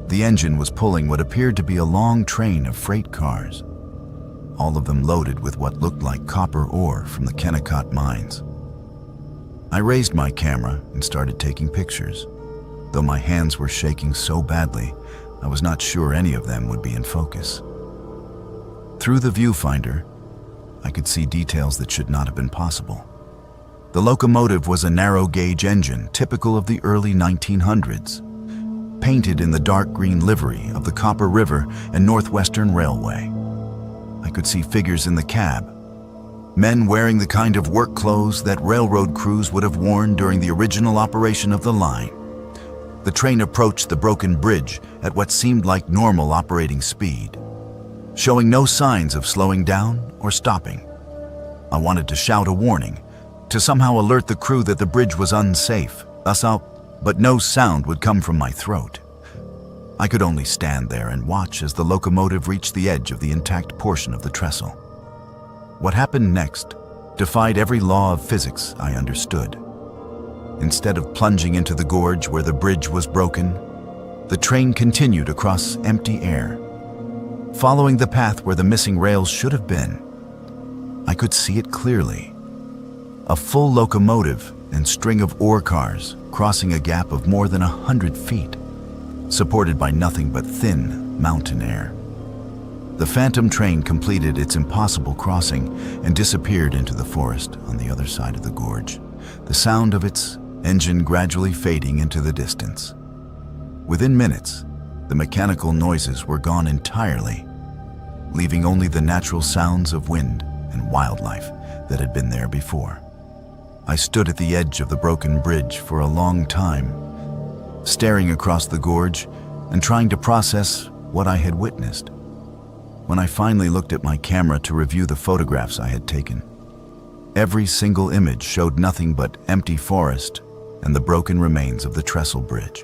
The engine was pulling what appeared to be a long train of freight cars, all of them loaded with what looked like copper ore from the Kennecott mines. I raised my camera and started taking pictures, though my hands were shaking so badly I was not sure any of them would be in focus. Through the viewfinder, I could see details that should not have been possible. The locomotive was a narrow-gauge engine typical of the early 1900s, painted in the dark green livery of the Copper River and Northwestern Railway. I could see figures in the cab, men wearing the kind of work clothes that railroad crews would have worn during the original operation of the line. The train approached the broken bridge at what seemed like normal operating speed, showing no signs of slowing down or stopping. I wanted to shout a warning, to somehow alert the crew that the bridge was unsafe, but no sound would come from my throat. I could only stand there and watch as the locomotive reached the edge of the intact portion of the trestle. What happened next defied every law of physics I understood. Instead of plunging into the gorge where the bridge was broken, the train continued across empty air, following the path where the missing rails should have been. I could see it clearly. A full locomotive and string of ore cars crossing a gap of more than 100 feet, supported by nothing but thin mountain air. The phantom train completed its impossible crossing and disappeared into the forest on the other side of the gorge, the sound of its engine gradually fading into the distance. Within minutes, the mechanical noises were gone entirely, leaving only the natural sounds of wind and wildlife that had been there before. I stood at the edge of the broken bridge for a long time, staring across the gorge and trying to process what I had witnessed. When I finally looked at my camera to review the photographs I had taken, every single image showed nothing but empty forest and the broken remains of the trestle bridge.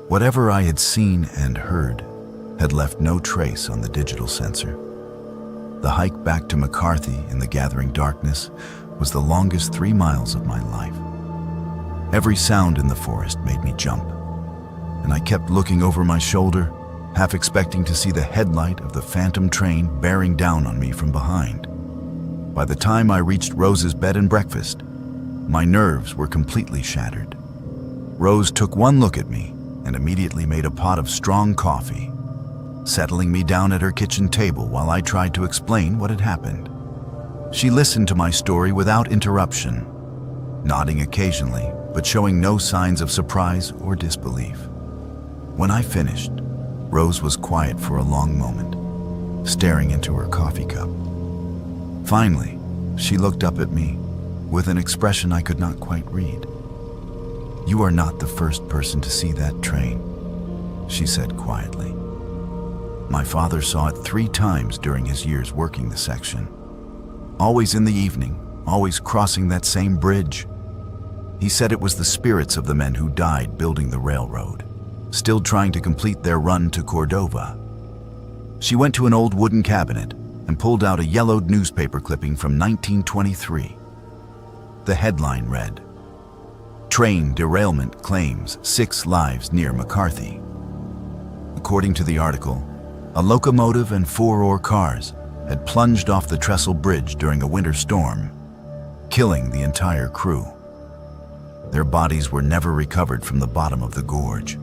Whatever I had seen and heard had left no trace on the digital sensor. The hike back to McCarthy in the gathering darkness was the longest 3 miles of my life. Every sound in the forest made me jump, and I kept looking over my shoulder, half expecting to see the headlight of the phantom train bearing down on me from behind. By the time I reached Rose's bed and breakfast, my nerves were completely shattered. Rose took one look at me and immediately made a pot of strong coffee, settling me down at her kitchen table while I tried to explain what had happened. She listened to my story without interruption, nodding occasionally, but showing no signs of surprise or disbelief. When I finished, Rose was quiet for a long moment, staring into her coffee cup. Finally, she looked up at me with an expression I could not quite read. "You are not the first person to see that train," she said quietly. "My father saw it 3 times during his years working the section. Always in the evening, always crossing that same bridge. He said it was the spirits of the men who died building the railroad, still trying to complete their run to Cordova." She went to an old wooden cabinet and pulled out a yellowed newspaper clipping from 1923. The headline read, "Train Derailment Claims 6 Lives Near McCarthy." According to the article, a locomotive and 4 ore cars had plunged off the trestle bridge during a winter storm, killing the entire crew. Their bodies were never recovered from the bottom of the gorge.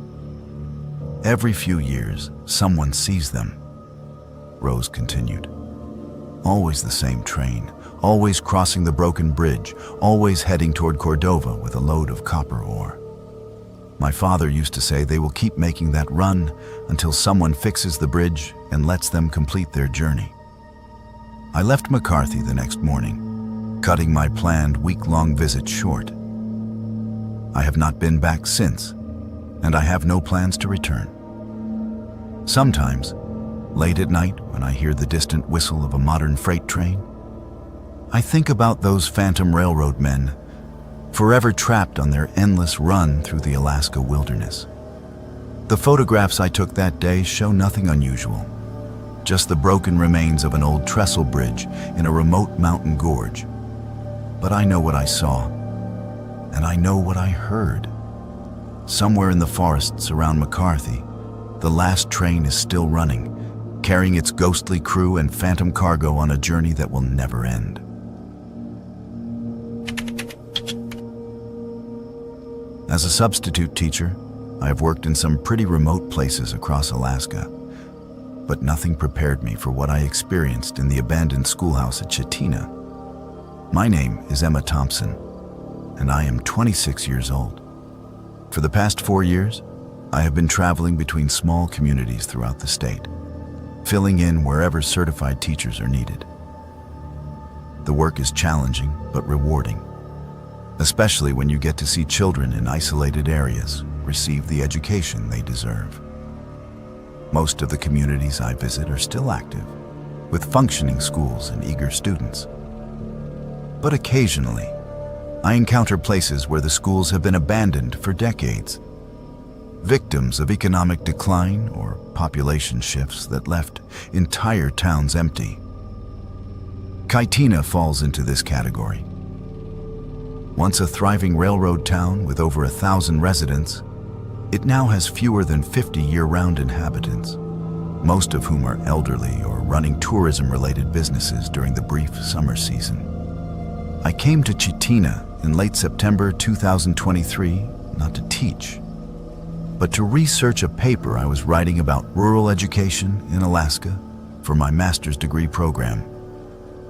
"Every few years, someone sees them," Rose continued. "Always the same train, always crossing the broken bridge, always heading toward Cordova with a load of copper ore. My father used to say they will keep making that run until someone fixes the bridge and lets them complete their journey." I left McCarthy the next morning, cutting my planned week-long visit short. I have not been back since, and I have no plans to return. Sometimes, late at night when I hear the distant whistle of a modern freight train, I think about those phantom railroad men, forever trapped on their endless run through the Alaska wilderness. The photographs I took that day show nothing unusual, just the broken remains of an old trestle bridge in a remote mountain gorge. But I know what I saw, and I know what I heard. Somewhere in the forests around McCarthy, the last train is still running, carrying its ghostly crew and phantom cargo on a journey that will never end. As a substitute teacher, I have worked in some pretty remote places across Alaska, but nothing prepared me for what I experienced in the abandoned schoolhouse at Chitina. My name is Emma Thompson, and I am 26 years old. For the past 4 years, I have been traveling between small communities throughout the state, filling in wherever certified teachers are needed. The work is challenging but rewarding, especially when you get to see children in isolated areas receive the education they deserve. Most of the communities I visit are still active, with functioning schools and eager students. But occasionally, I encounter places where the schools have been abandoned for decades, victims of economic decline or population shifts that left entire towns empty. Chitina falls into this category. Once a thriving railroad town with over 1,000 residents, it now has fewer than 50 year-round inhabitants, most of whom are elderly or running tourism-related businesses during the brief summer season. I came to Chitina in late September 2023 not to teach, but to research a paper I was writing about rural education in Alaska for my master's degree program.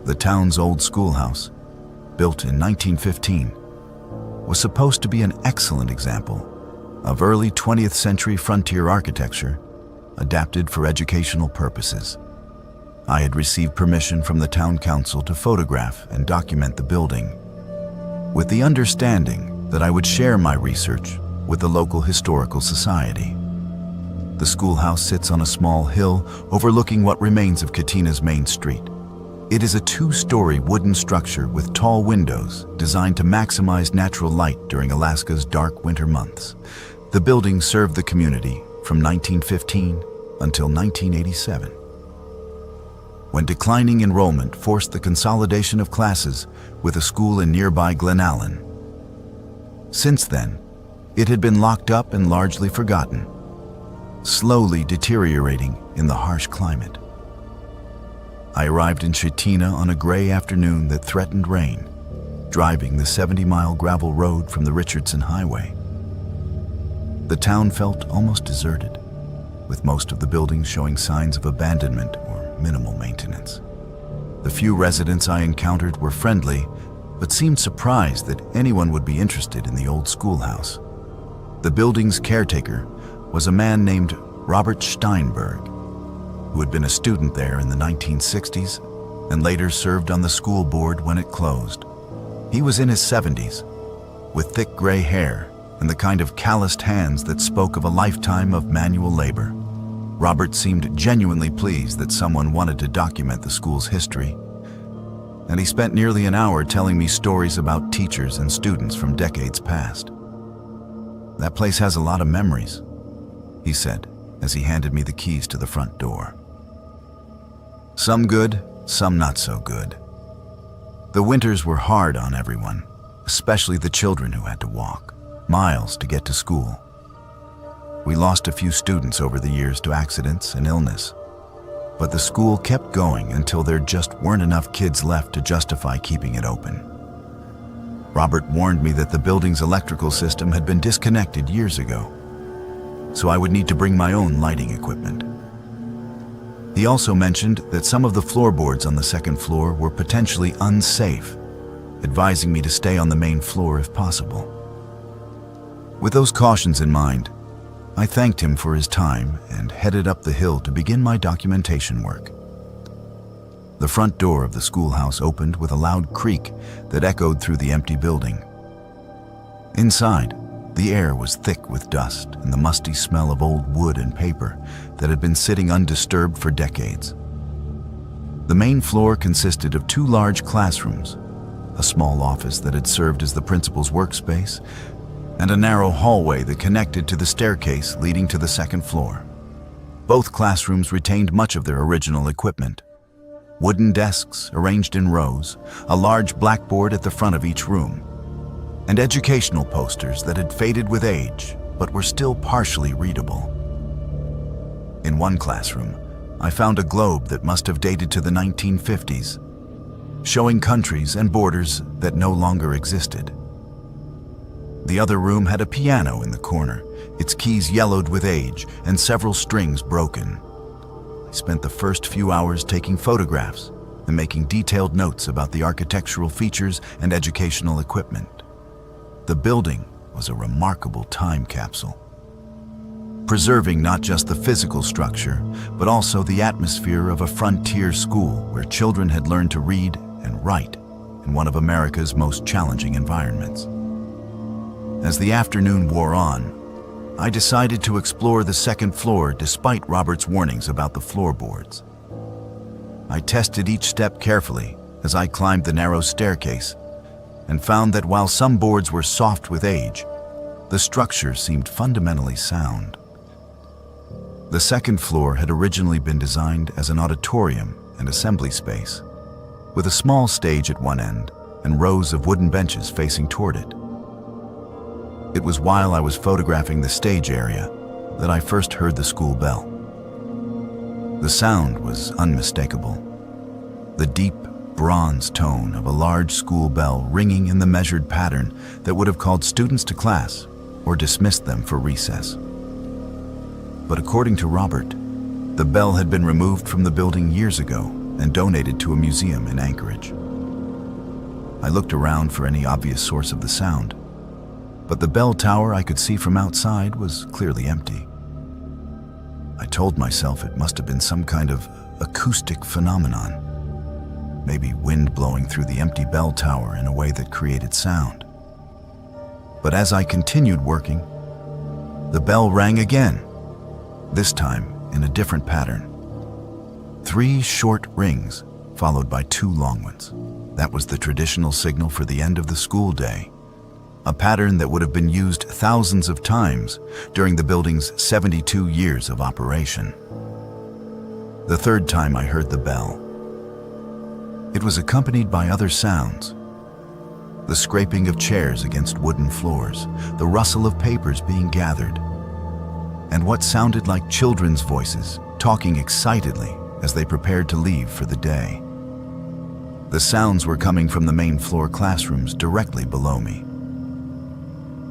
The town's old schoolhouse, built in 1915, was supposed to be an excellent example of early 20th century frontier architecture adapted for educational purposes. I had received permission from the town council to photograph and document the building, with the understanding that I would share my research with the local historical society. The schoolhouse sits on a small hill overlooking what remains of Chitina's main street. It is a 2-story wooden structure with tall windows designed to maximize natural light during Alaska's dark winter months. The building served the community from 1915 until 1987, when declining enrollment forced the consolidation of classes with a school in nearby Glen Allen. Since then, it had been locked up and largely forgotten, slowly deteriorating in the harsh climate. I arrived in Chitina on a gray afternoon that threatened rain, driving the 70-mile gravel road from the Richardson Highway. The town felt almost deserted, with most of the buildings showing signs of abandonment or minimal maintenance. The few residents I encountered were friendly, but seemed surprised that anyone would be interested in the old schoolhouse. The building's caretaker was a man named Robert Steinberg, who had been a student there in the 1960s and later served on the school board when it closed. He was in his 70s, with thick gray hair and the kind of calloused hands that spoke of a lifetime of manual labor. Robert seemed genuinely pleased that someone wanted to document the school's history, and he spent nearly an hour telling me stories about teachers and students from decades past. "That place has a lot of memories," he said as he handed me the keys to the front door. "Some good, some not so good. The winters were hard on everyone, especially the children who had to walk miles to get to school. We lost a few students over the years to accidents and illness, but the school kept going until there just weren't enough kids left to justify keeping it open. Robert warned me that the building's electrical system had been disconnected years ago, so I would need to bring my own lighting equipment. He also mentioned that some of the floorboards on the second floor were potentially unsafe, advising me to stay on the main floor if possible. With those cautions in mind, I thanked him for his time and headed up the hill to begin my documentation work. The front door of the schoolhouse opened with a loud creak that echoed through the empty building. Inside, the air was thick with dust and the musty smell of old wood and paper that had been sitting undisturbed for decades. The main floor consisted of 2 large classrooms, a small office that had served as the principal's workspace, and a narrow hallway that connected to the staircase leading to the 2nd floor. Both classrooms retained much of their original equipment. Wooden desks arranged in rows, a large blackboard at the front of each room, and educational posters that had faded with age but were still partially readable. In one classroom, I found a globe that must have dated to the 1950s, showing countries and borders that no longer existed. The other room had a piano in the corner, its keys yellowed with age and several strings broken. I spent the first few hours taking photographs and making detailed notes about the architectural features and educational equipment. The building was a remarkable time capsule, preserving not just the physical structure, but also the atmosphere of a frontier school where children had learned to read and write in one of America's most challenging environments. As the afternoon wore on, I decided to explore the 2nd floor despite Robert's warnings about the floorboards. I tested each step carefully as I climbed the narrow staircase and found that while some boards were soft with age, the structure seemed fundamentally sound. The 2nd floor had originally been designed as an auditorium and assembly space, with a small stage at one end and rows of wooden benches facing toward it. It was while I was photographing the stage area that I first heard the school bell. The sound was unmistakable, the deep bronze tone of a large school bell ringing in the measured pattern that would have called students to class or dismissed them for recess. But according to Robert, the bell had been removed from the building years ago and donated to a museum in Anchorage. I looked around for any obvious source of the sound, but the bell tower I could see from outside was clearly empty. I told myself it must have been some kind of acoustic phenomenon, maybe wind blowing through the empty bell tower in a way that created sound. But as I continued working, the bell rang again, this time in a different pattern. 3 short rings, followed by 2 long ones. That was the traditional signal for the end of the school day, a pattern that would have been used thousands of times during the building's 72 years of operation. The 3rd time I heard the bell, it was accompanied by other sounds. The scraping of chairs against wooden floors, the rustle of papers being gathered, and what sounded like children's voices talking excitedly as they prepared to leave for the day. The sounds were coming from the main floor classrooms directly below me.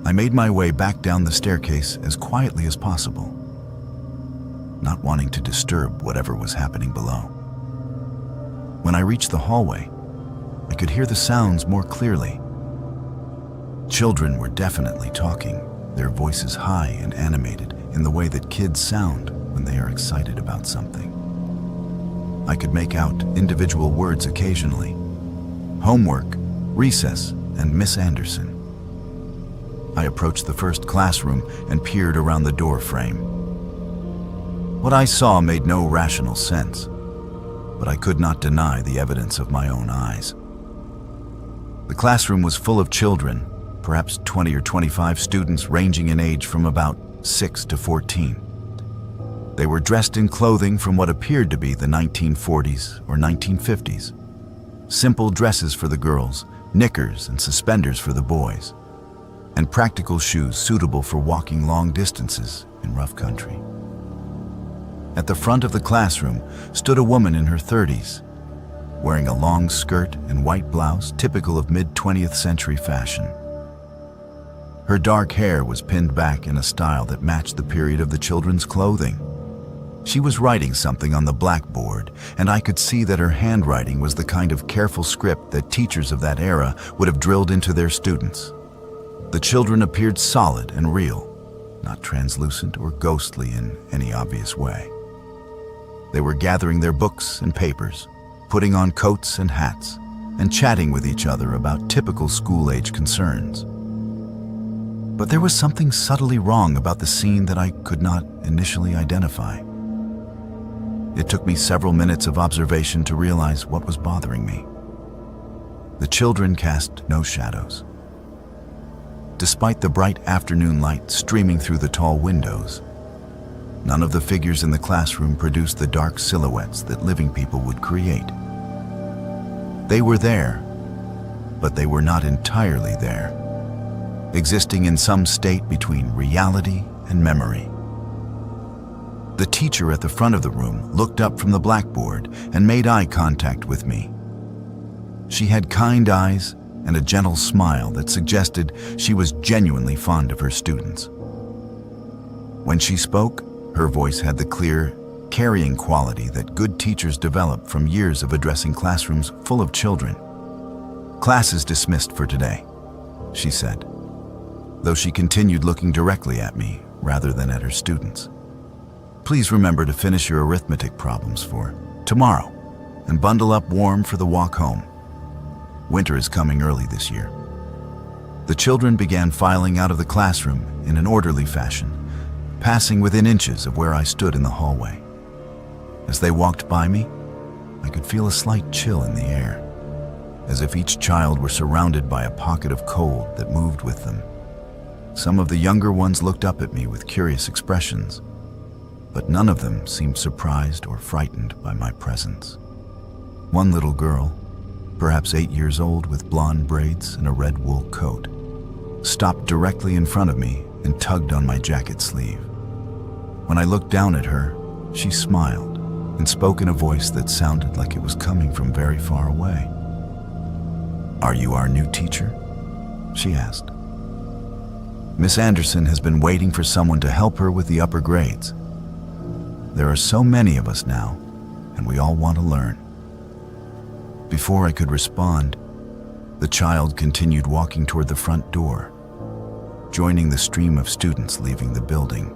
I made my way back down the staircase as quietly as possible, not wanting to disturb whatever was happening below. When I reached the hallway, I could hear the sounds more clearly. Children were definitely talking, their voices high and animated in the way that kids sound when they are excited about something. I could make out individual words occasionally: homework, recess, and Miss Anderson. I approached the first classroom and peered around the door frame. What I saw made no rational sense, but I could not deny the evidence of my own eyes. The classroom was full of children, perhaps 20 or 25 students ranging in age from about 6 to 14. They were dressed in clothing from what appeared to be the 1940s or 1950s. Simple dresses for the girls, knickers and suspenders for the boys, and practical shoes suitable for walking long distances in rough country. At the front of the classroom stood a woman in her 30s, wearing a long skirt and white blouse typical of mid-20th century fashion. Her dark hair was pinned back in a style that matched the period of the children's clothing. She was writing something on the blackboard, and I could see that her handwriting was the kind of careful script that teachers of that era would have drilled into their students. The children appeared solid and real, not translucent or ghostly in any obvious way. They were gathering their books and papers, putting on coats and hats, and chatting with each other about typical school-age concerns. But there was something subtly wrong about the scene that I could not initially identify. It took me several minutes of observation to realize what was bothering me. The children cast no shadows. Despite the bright afternoon light streaming through the tall windows, none of the figures in the classroom produced the dark silhouettes that living people would create. They were there, but they were not entirely there, existing in some state between reality and memory. The teacher at the front of the room looked up from the blackboard and made eye contact with me. She had kind eyes and a gentle smile that suggested she was genuinely fond of her students. When she spoke, her voice had the clear, carrying quality that good teachers develop from years of addressing classrooms full of children. "Class is dismissed for today," she said, though she continued looking directly at me rather than at her students. "Please remember to finish your arithmetic problems for tomorrow and bundle up warm for the walk home. Winter is coming early this year." The children began filing out of the classroom in an orderly fashion, passing within inches of where I stood in the hallway. As they walked by me, I could feel a slight chill in the air, as if each child were surrounded by a pocket of cold that moved with them. Some of the younger ones looked up at me with curious expressions, but none of them seemed surprised or frightened by my presence. One little girl, perhaps 8 years old with blonde braids and a red wool coat, stopped directly in front of me and tugged on my jacket sleeve. When I looked down at her, she smiled and spoke in a voice that sounded like it was coming from very far away. "Are you our new teacher?" she asked. "Miss Anderson has been waiting for someone to help her with the upper grades. There are so many of us now, and we all want to learn." Before I could respond, the child continued walking toward the front door, joining the stream of students leaving the building.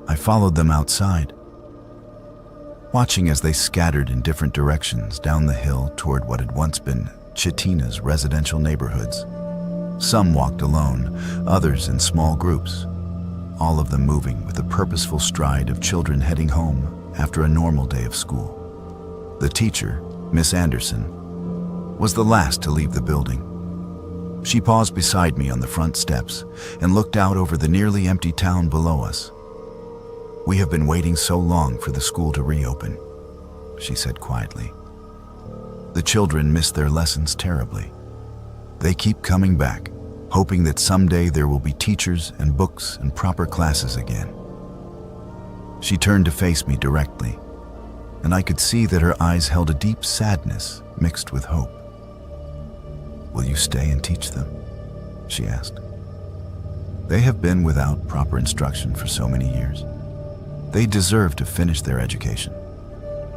I followed them outside, watching as they scattered in different directions down the hill toward what had once been Chitina's residential neighborhoods. Some walked alone, others in small groups, all of them moving with the purposeful stride of children heading home after a normal day of school. The teacher, Miss Anderson, was the last to leave the building. She paused beside me on the front steps and looked out over the nearly empty town below us. "We have been waiting so long for the school to reopen," she said quietly. "The children miss their lessons terribly. They keep coming back, hoping that someday there will be teachers and books and proper classes again." She turned to face me directly, and I could see that her eyes held a deep sadness mixed with hope. "Will you stay and teach them?" she asked. "They have been without proper instruction for so many years. They deserve to finish their education,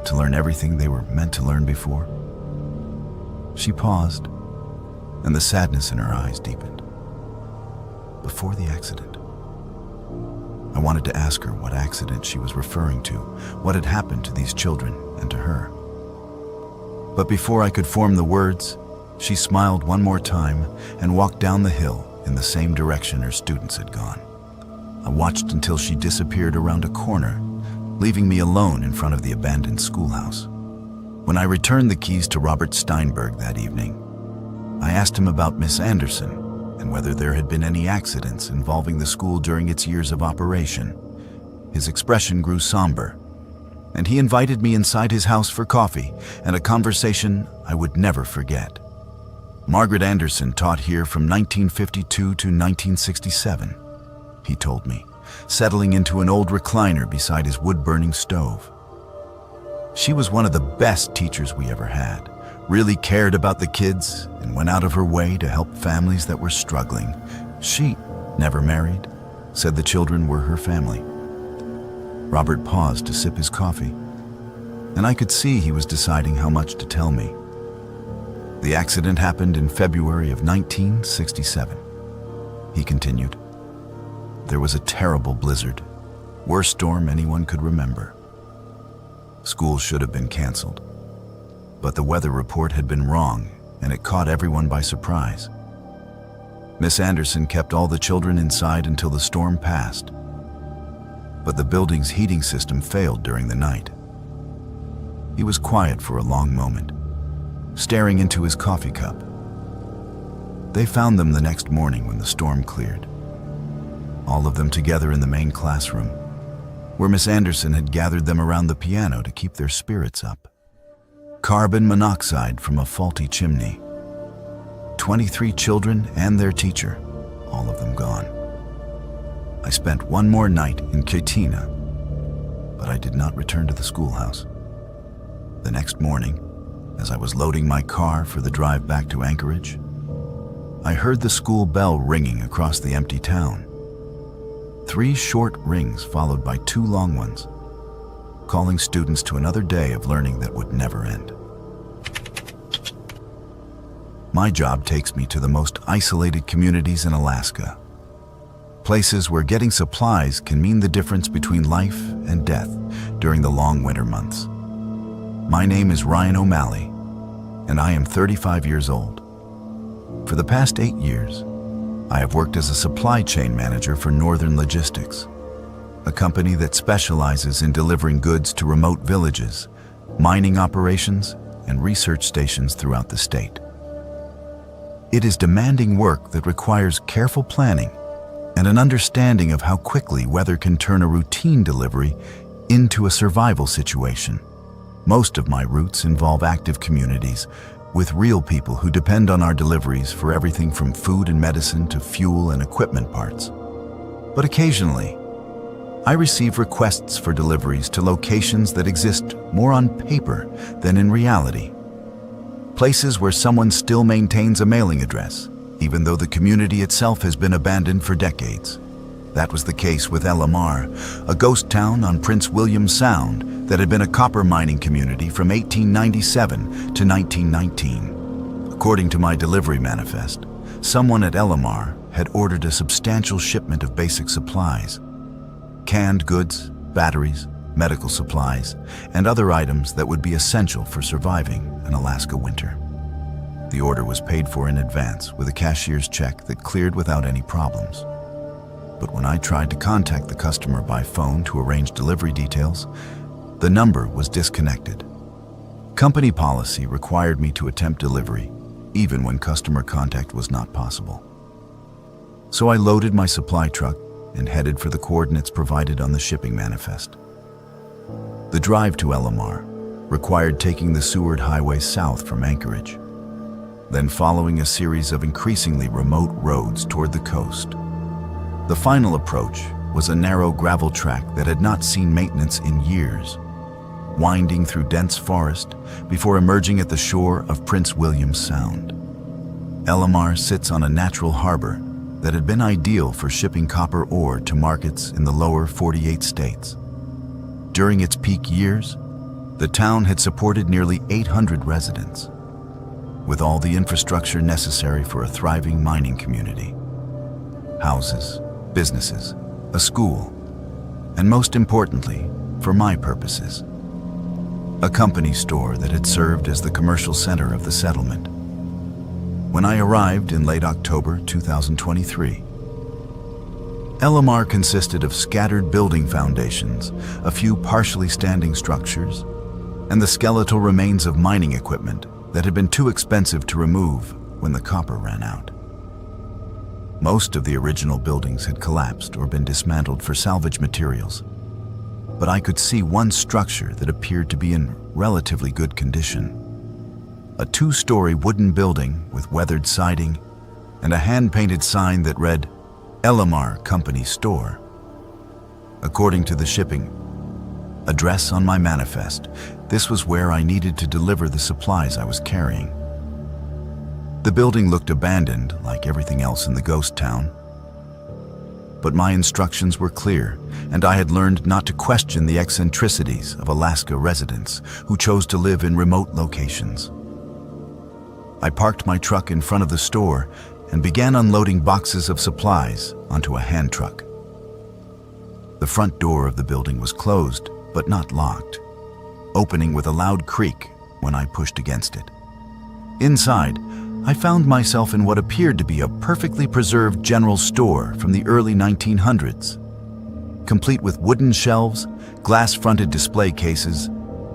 to learn everything they were meant to learn before." She paused, and the sadness in her eyes deepened. "Before the accident." I wanted to ask her what accident she was referring to, what had happened to these children and to her. But before I could form the words, she smiled one more time and walked down the hill in the same direction her students had gone. I watched until she disappeared around a corner, leaving me alone in front of the abandoned schoolhouse. When I returned the keys to Robert Steinberg that evening, I asked him about Miss Anderson and whether there had been any accidents involving the school during its years of operation. His expression grew somber, and he invited me inside his house for coffee and a conversation I would never forget. "Margaret Anderson taught here from 1952 to 1967, he told me, settling into an old recliner beside his wood-burning stove. "She was one of the best teachers we ever had, really cared about the kids and went out of her way to help families that were struggling. She never married, said the children were her family." Robert paused to sip his coffee, and I could see he was deciding how much to tell me. "The accident happened in February of 1967, he continued. "There was a terrible blizzard, worst storm anyone could remember. School should have been canceled, but the weather report had been wrong and it caught everyone by surprise. Miss Anderson kept all the children inside until the storm passed. but the building's heating system failed during the night. He was quiet for a long moment, staring into his coffee cup. They found them the next morning when the storm cleared. All of them together in the main classroom, where Miss Anderson had gathered them around the piano to keep their spirits up. Carbon monoxide from a faulty chimney. 23 children and their teacher, all of them gone. I spent one more night in Katina, but I did not return to the schoolhouse. The next morning, as I was loading my car for the drive back to Anchorage, I heard the school bell ringing across the empty town. 3 short rings followed by 2 long ones, calling students to another day of learning that would never end. My job takes me to the most isolated communities in Alaska, places where getting supplies can mean the difference between life and death during the long winter months. My name is Ryan O'Malley, and I am 35 years old. For the past 8 years, I have worked as a supply chain manager for Northern Logistics, a company that specializes in delivering goods to remote villages, mining operations, and research stations throughout the state. It is demanding work that requires careful planning and an understanding of how quickly weather can turn a routine delivery into a survival situation. Most of my routes involve active communities with real people who depend on our deliveries for everything from food and medicine to fuel and equipment parts. But occasionally, I receive requests for deliveries to locations that exist more on paper than in reality. Places where someone still maintains a mailing address, even though the community itself has been abandoned for decades. That was the case with Elamar, a ghost town on Prince William Sound that had been a copper mining community from 1897 to 1919. According to my delivery manifest, someone at Elamar had ordered a substantial shipment of basic supplies, canned goods, batteries, medical supplies, and other items that would be essential for surviving an Alaska winter. The order was paid for in advance with a cashier's check that cleared without any problems. But when I tried to contact the customer by phone to arrange delivery details, the number was disconnected. Company policy required me to attempt delivery, even when customer contact was not possible. So I loaded my supply truck and headed for the coordinates provided on the shipping manifest. The drive to Elamar required taking the Seward Highway south from Anchorage, then following a series of increasingly remote roads toward the coast. The final approach was a narrow gravel track that had not seen maintenance in years, winding through dense forest before emerging at the shore of Prince William Sound. Elamar sits on a natural harbor that had been ideal for shipping copper ore to markets in the lower 48 states. During its peak years, the town had supported nearly 800 residents, with all the infrastructure necessary for a thriving mining community. Houses, businesses, a school, and most importantly, for my purposes, a company store that had served as the commercial center of the settlement. When I arrived in late October 2023, Elamar consisted of scattered building foundations, a few partially standing structures, and the skeletal remains of mining equipment that had been too expensive to remove when the copper ran out. Most of the original buildings had collapsed or been dismantled for salvage materials, but I could see one structure that appeared to be in relatively good condition. A 2-story wooden building with weathered siding and a hand-painted sign that read, Elamar Company Store. According to the shipping address on my manifest, this was where I needed to deliver the supplies I was carrying. The building looked abandoned, like everything else in the ghost town. But my instructions were clear, and I had learned not to question the eccentricities of Alaska residents who chose to live in remote locations. I parked my truck in front of the store and began unloading boxes of supplies onto a hand truck. The front door of the building was closed, but not locked, opening with a loud creak when I pushed against it. Inside, I found myself in what appeared to be a perfectly preserved general store from the early 1900s. complete with wooden shelves, glass-fronted display cases,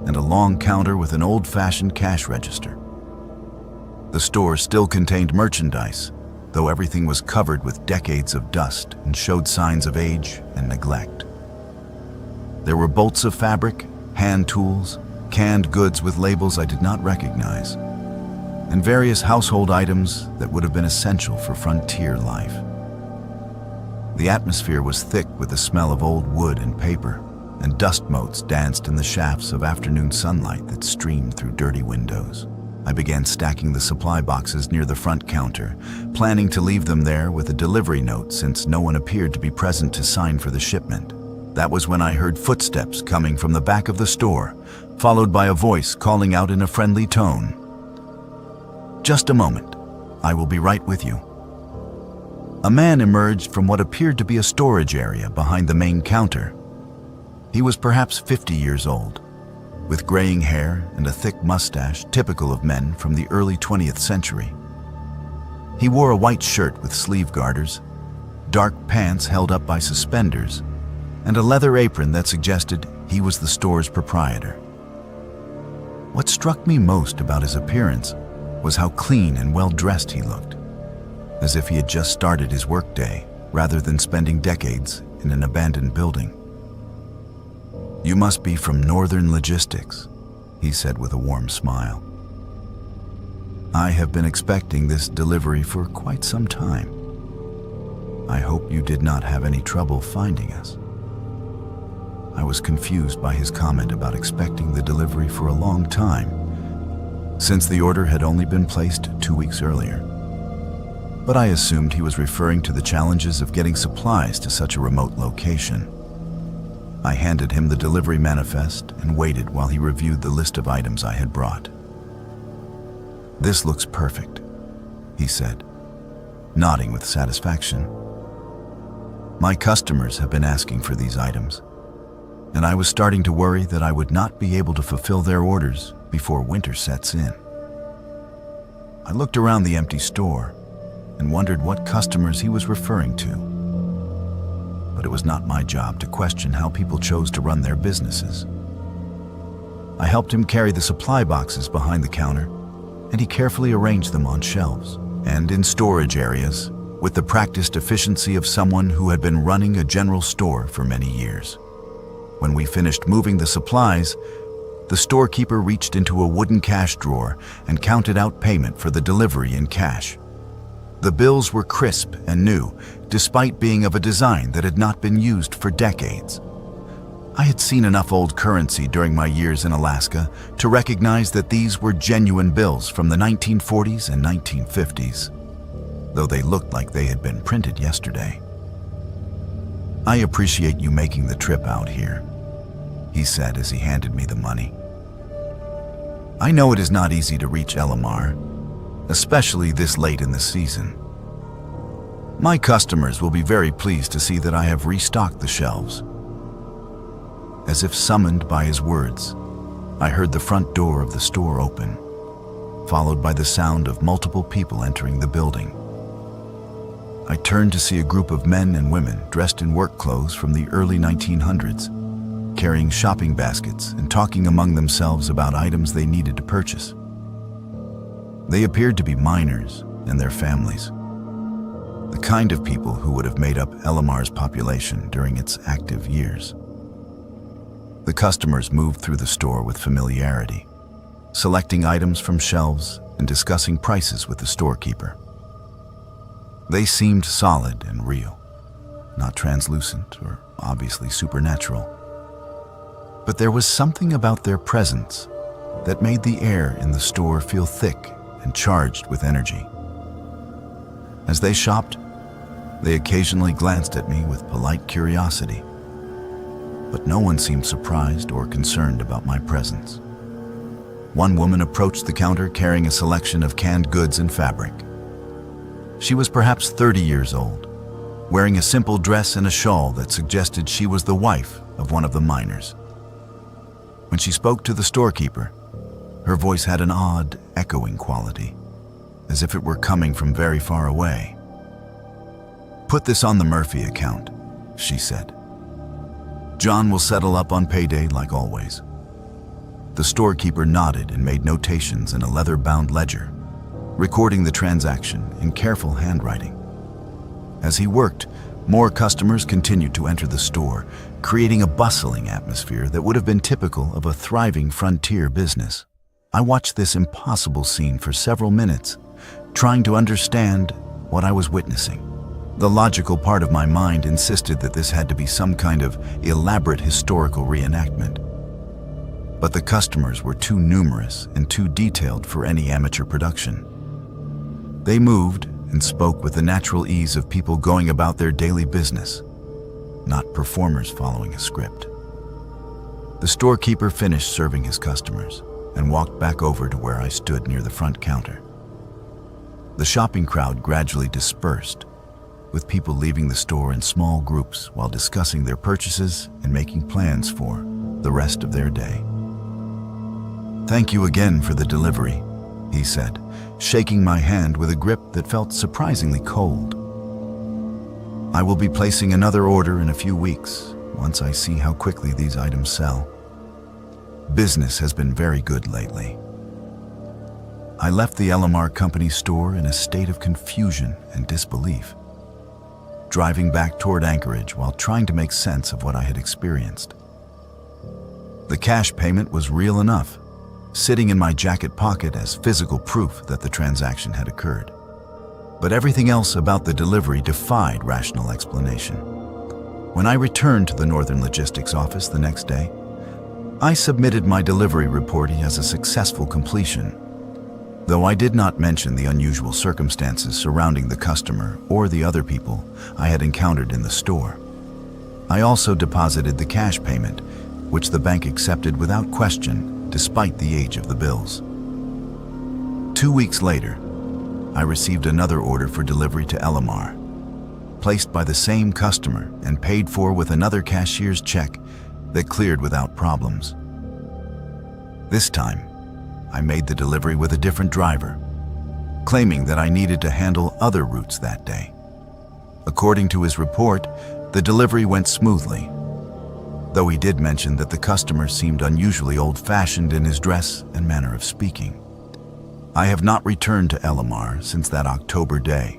and a long counter with an old-fashioned cash register. The store still contained merchandise, though everything was covered with decades of dust and showed signs of age and neglect. There were bolts of fabric, hand tools, canned goods with labels I did not recognize, and various household items that would have been essential for frontier life. The atmosphere was thick with the smell of old wood and paper, and dust motes danced in the shafts of afternoon sunlight that streamed through dirty windows. I began stacking the supply boxes near the front counter, planning to leave them there with a delivery note since no one appeared to be present to sign for the shipment. That was when I heard footsteps coming from the back of the store, followed by a voice calling out in a friendly tone. "Just a moment. I will be right with you." A man emerged from what appeared to be a storage area behind the main counter. He was perhaps 50 years old, with graying hair and a thick mustache typical of men from the early 20th century. He wore a white shirt with sleeve garters, dark pants held up by suspenders, and a leather apron that suggested he was the store's proprietor. What struck me most about his appearance was how clean and well-dressed he looked, as if he had just started his workday rather than spending decades in an abandoned building. "You must be from Northern Logistics," he said with a warm smile. "I have been expecting this delivery for quite some time. I hope you did not have any trouble finding us." I was confused by his comment about expecting the delivery for a long time, since the order had only been placed 2 weeks earlier. But I assumed he was referring to the challenges of getting supplies to such a remote location. I handed him the delivery manifest and waited while he reviewed the list of items I had brought. "This looks perfect," he said, nodding with satisfaction. "My customers have been asking for these items, and I was starting to worry that I would not be able to fulfill their orders before winter sets in." I looked around the empty store and wondered what customers he was referring to. But it was not my job to question how people chose to run their businesses. I helped him carry the supply boxes behind the counter, and he carefully arranged them on shelves and in storage areas with the practiced efficiency of someone who had been running a general store for many years. When we finished moving the supplies, the storekeeper reached into a wooden cash drawer and counted out payment for the delivery in cash. The bills were crisp and new, despite being of a design that had not been used for decades. I had seen enough old currency during my years in Alaska to recognize that these were genuine bills from the 1940s and 1950s, though they looked like they had been printed yesterday. "I appreciate you making the trip out here," he said as he handed me the money. "I know it is not easy to reach Elamar, especially this late in the season. My customers will be very pleased to see that I have restocked the shelves." As if summoned by his words, I heard the front door of the store open, followed by the sound of multiple people entering the building. I turned to see a group of men and women dressed in work clothes from the early 1900s, carrying shopping baskets and talking among themselves about items they needed to purchase. They appeared to be miners and their families, the kind of people who would have made up Elamar's population during its active years. The customers moved through the store with familiarity, selecting items from shelves and discussing prices with the storekeeper. They seemed solid and real, not translucent or obviously supernatural. But there was something about their presence that made the air in the store feel thick and charged with energy. As they shopped, they occasionally glanced at me with polite curiosity, but no one seemed surprised or concerned about my presence. One woman approached the counter carrying a selection of canned goods and fabric. She was perhaps 30 years old, wearing a simple dress and a shawl that suggested she was the wife of one of the miners. When she spoke to the storekeeper, her voice had an odd, echoing quality, as if it were coming from very far away. "Put this on the Murphy account," she said. John will settle up on payday like always. The storekeeper nodded and made notations in a leather-bound ledger, recording the transaction in careful handwriting. As he worked, more customers continued to enter the store, creating a bustling atmosphere that would have been typical of a thriving frontier business. I watched this impossible scene for several minutes, trying to understand what I was witnessing. The logical part of my mind insisted that this had to be some kind of elaborate historical reenactment. But the customers were too numerous and too detailed for any amateur production. They moved and spoke with the natural ease of people going about their daily business, not performers following a script. The storekeeper finished serving his customers and walked back over to where I stood near the front counter. The shopping crowd gradually dispersed, with people leaving the store in small groups while discussing their purchases and making plans for the rest of their day. "Thank you again for the delivery," he said, shaking my hand with a grip that felt surprisingly cold. "I will be placing another order in a few weeks, once I see how quickly these items sell. Business has been very good lately." I left the LMR company store in a state of confusion and disbelief, driving back toward Anchorage while trying to make sense of what I had experienced. The cash payment was real enough, sitting in my jacket pocket as physical proof that the transaction had occurred. But everything else about the delivery defied rational explanation. When I returned to the Northern Logistics office the next day, I submitted my delivery reporting as a successful completion, though I did not mention the unusual circumstances surrounding the customer or the other people I had encountered in the store. I also deposited the cash payment, which the bank accepted without question, despite the age of the bills. 2 weeks later, I received another order for delivery to LMR, placed by the same customer and paid for with another cashier's check that cleared without problems. This time, I made the delivery with a different driver, claiming that I needed to handle other routes that day. According to his report, the delivery went smoothly, though he did mention that the customer seemed unusually old-fashioned in his dress and manner of speaking. I have not returned to LMR since that October day,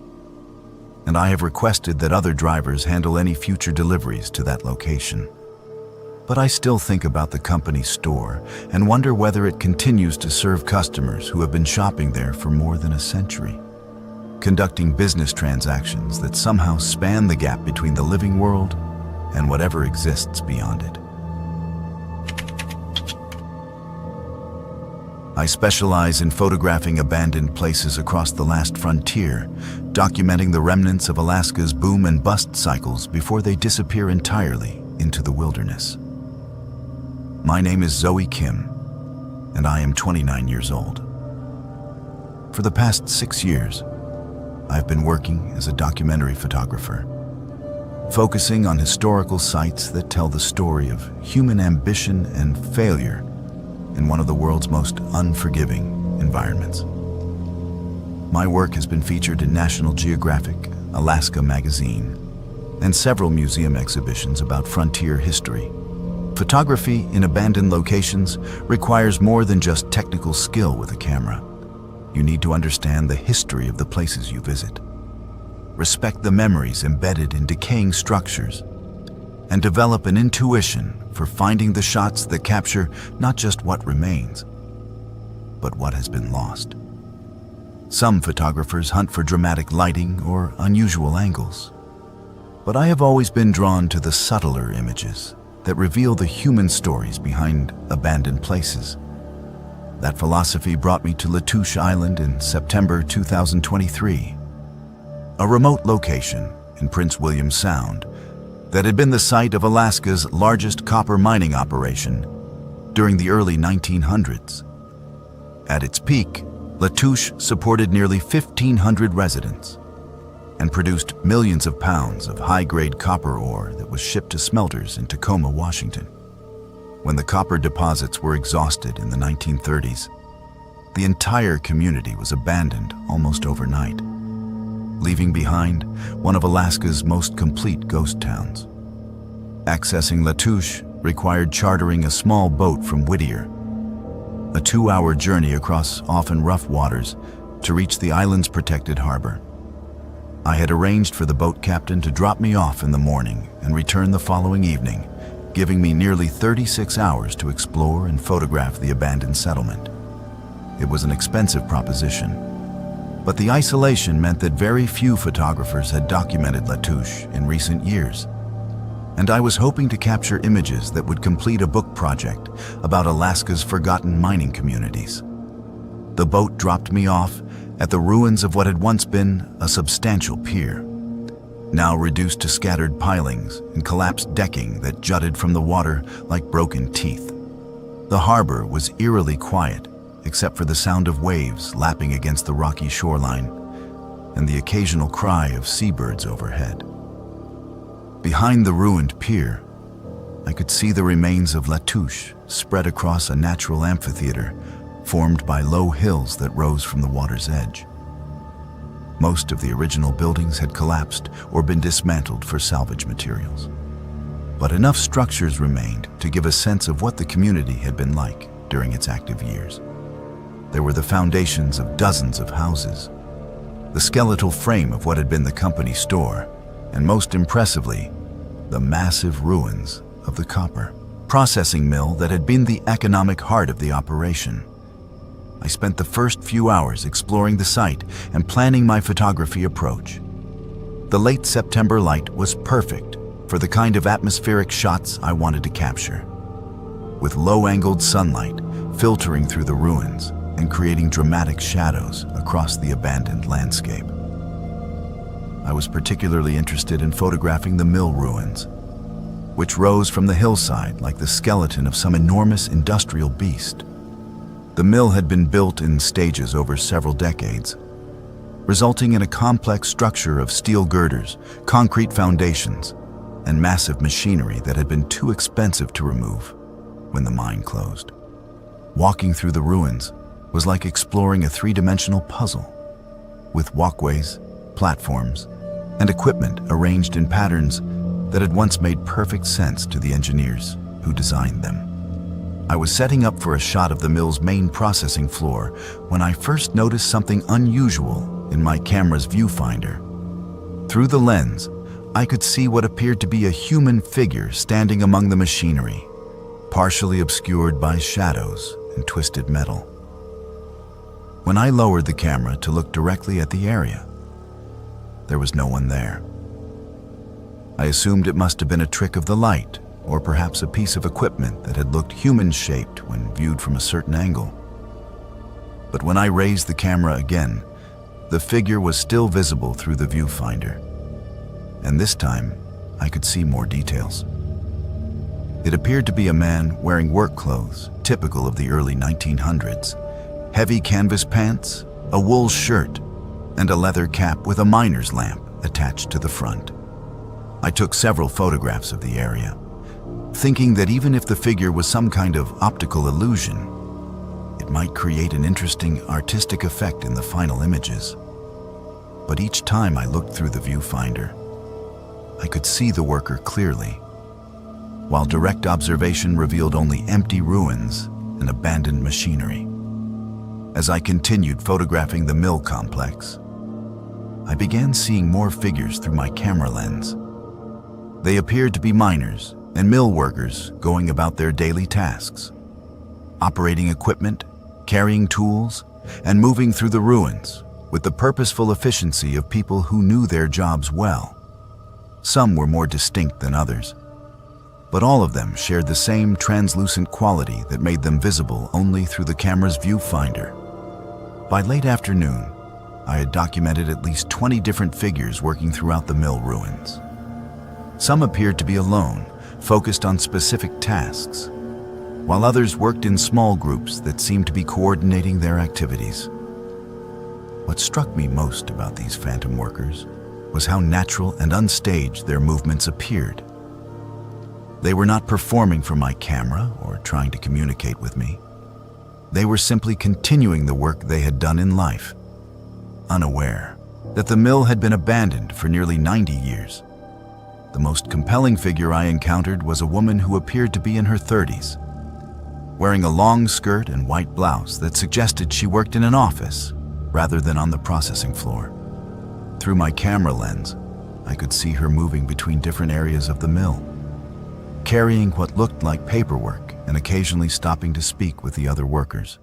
and I have requested that other drivers handle any future deliveries to that location. But I still think about the company store and wonder whether it continues to serve customers who have been shopping there for more than a century, conducting business transactions that somehow span the gap between the living world and whatever exists beyond it. I specialize in photographing abandoned places across the last frontier, documenting the remnants of Alaska's boom and bust cycles before they disappear entirely into the wilderness. My name is Zoe Kim, and I am 29 years old. For the past 6 years, I've been working as a documentary photographer, focusing on historical sites that tell the story of human ambition and failure in one of the world's most unforgiving environments. My work has been featured in National Geographic, Alaska magazine, and several museum exhibitions about frontier history. Photography in abandoned locations requires more than just technical skill with a camera. You need to understand the history of the places you visit, respect the memories embedded in decaying structures, and develop an intuition for finding the shots that capture not just what remains, but what has been lost. Some photographers hunt for dramatic lighting or unusual angles, but I have always been drawn to the subtler images that reveal the human stories behind abandoned places. That philosophy brought me to Latouche Island in September 2023, a remote location in Prince William Sound that had been the site of Alaska's largest copper mining operation during the early 1900s. At its peak, Latouche supported nearly 1,500 residents and produced millions of pounds of high-grade copper ore that was shipped to smelters in Tacoma, Washington. When the copper deposits were exhausted in the 1930s, the entire community was abandoned almost overnight, leaving behind one of Alaska's most complete ghost towns. Accessing Latouche required chartering a small boat from Whittier, a 2-hour journey across often rough waters to reach the island's protected harbor. I had arranged for the boat captain to drop me off in the morning and return the following evening, giving me nearly 36 hours to explore and photograph the abandoned settlement. It was an expensive proposition, but the isolation meant that very few photographers had documented Latouche in recent years, and I was hoping to capture images that would complete a book project about Alaska's forgotten mining communities. The boat dropped me off at the ruins of what had once been a substantial pier, now reduced to scattered pilings and collapsed decking that jutted from the water like broken teeth. The harbor was eerily quiet, except for the sound of waves lapping against the rocky shoreline and the occasional cry of seabirds overhead. Behind the ruined pier, I could see the remains of Latouche spread across a natural amphitheater formed by low hills that rose from the water's edge. Most of the original buildings had collapsed or been dismantled for salvage materials, but enough structures remained to give a sense of what the community had been like during its active years. There were the foundations of dozens of houses, the skeletal frame of what had been the company store, and most impressively, the massive ruins of the copper processing mill that had been the economic heart of the operation. I spent the first few hours exploring the site and planning my photography approach. The late September light was perfect for the kind of atmospheric shots I wanted to capture, with low-angled sunlight filtering through the ruins and creating dramatic shadows across the abandoned landscape. I was particularly interested in photographing the mill ruins, which rose from the hillside like the skeleton of some enormous industrial beast. The mill had been built in stages over several decades, resulting in a complex structure of steel girders, concrete foundations, and massive machinery that had been too expensive to remove when the mine closed. Walking through the ruins was like exploring a three-dimensional puzzle, with walkways, platforms, and equipment arranged in patterns that had once made perfect sense to the engineers who designed them. I was setting up for a shot of the mill's main processing floor when I first noticed something unusual in my camera's viewfinder. Through the lens, I could see what appeared to be a human figure standing among the machinery, partially obscured by shadows and twisted metal. When I lowered the camera to look directly at the area, there was no one there. I assumed it must have been a trick of the light, or perhaps a piece of equipment that had looked human-shaped when viewed from a certain angle. But when I raised the camera again, the figure was still visible through the viewfinder, and this time I could see more details. It appeared to be a man wearing work clothes, typical of the early 1900s, heavy canvas pants, a wool shirt, and a leather cap with a miner's lamp attached to the front. I took several photographs of the area, thinking that even if the figure was some kind of optical illusion, it might create an interesting artistic effect in the final images. But each time I looked through the viewfinder, I could see the worker clearly, while direct observation revealed only empty ruins and abandoned machinery. As I continued photographing the mill complex, I began seeing more figures through my camera lens. They appeared to be miners and mill workers going about their daily tasks, operating equipment, carrying tools, and moving through the ruins with the purposeful efficiency of people who knew their jobs well. Some were more distinct than others, but all of them shared the same translucent quality that made them visible only through the camera's viewfinder. By late afternoon, I had documented at least 20 different figures working throughout the mill ruins. Some appeared to be alone, focused on specific tasks, while others worked in small groups that seemed to be coordinating their activities. What struck me most about these phantom workers was how natural and unstaged their movements appeared. They were not performing for my camera or trying to communicate with me. They were simply continuing the work they had done in life, unaware that the mill had been abandoned for nearly 90 years. The most compelling figure I encountered was a woman who appeared to be in her 30s, wearing a long skirt and white blouse that suggested she worked in an office rather than on the processing floor. Through my camera lens, I could see her moving between different areas of the mill, carrying what looked like paperwork and occasionally stopping to speak with the other workers.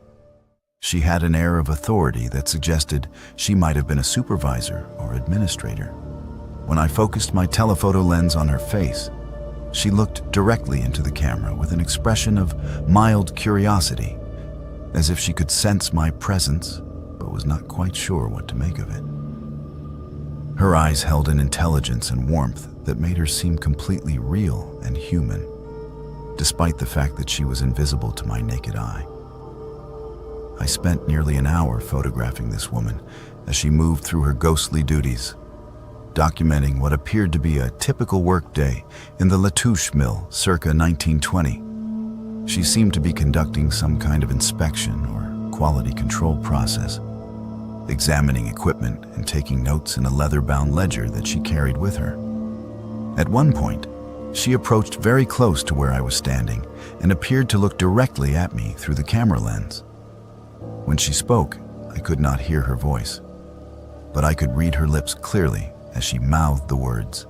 She had an air of authority that suggested she might have been a supervisor or administrator. When I focused my telephoto lens on her face, she looked directly into the camera with an expression of mild curiosity, as if she could sense my presence but was not quite sure what to make of it. Her eyes held an intelligence and warmth that made her seem completely real and human, despite the fact that she was invisible to my naked eye. I spent nearly an hour photographing this woman as she moved through her ghostly duties, documenting what appeared to be a typical workday in the Latouche mill circa 1920. She seemed to be conducting some kind of inspection or quality control process, examining equipment and taking notes in a leather-bound ledger that she carried with her. At one point, she approached very close to where I was standing and appeared to look directly at me through the camera lens. When she spoke, I could not hear her voice, but I could read her lips clearly as she mouthed the words,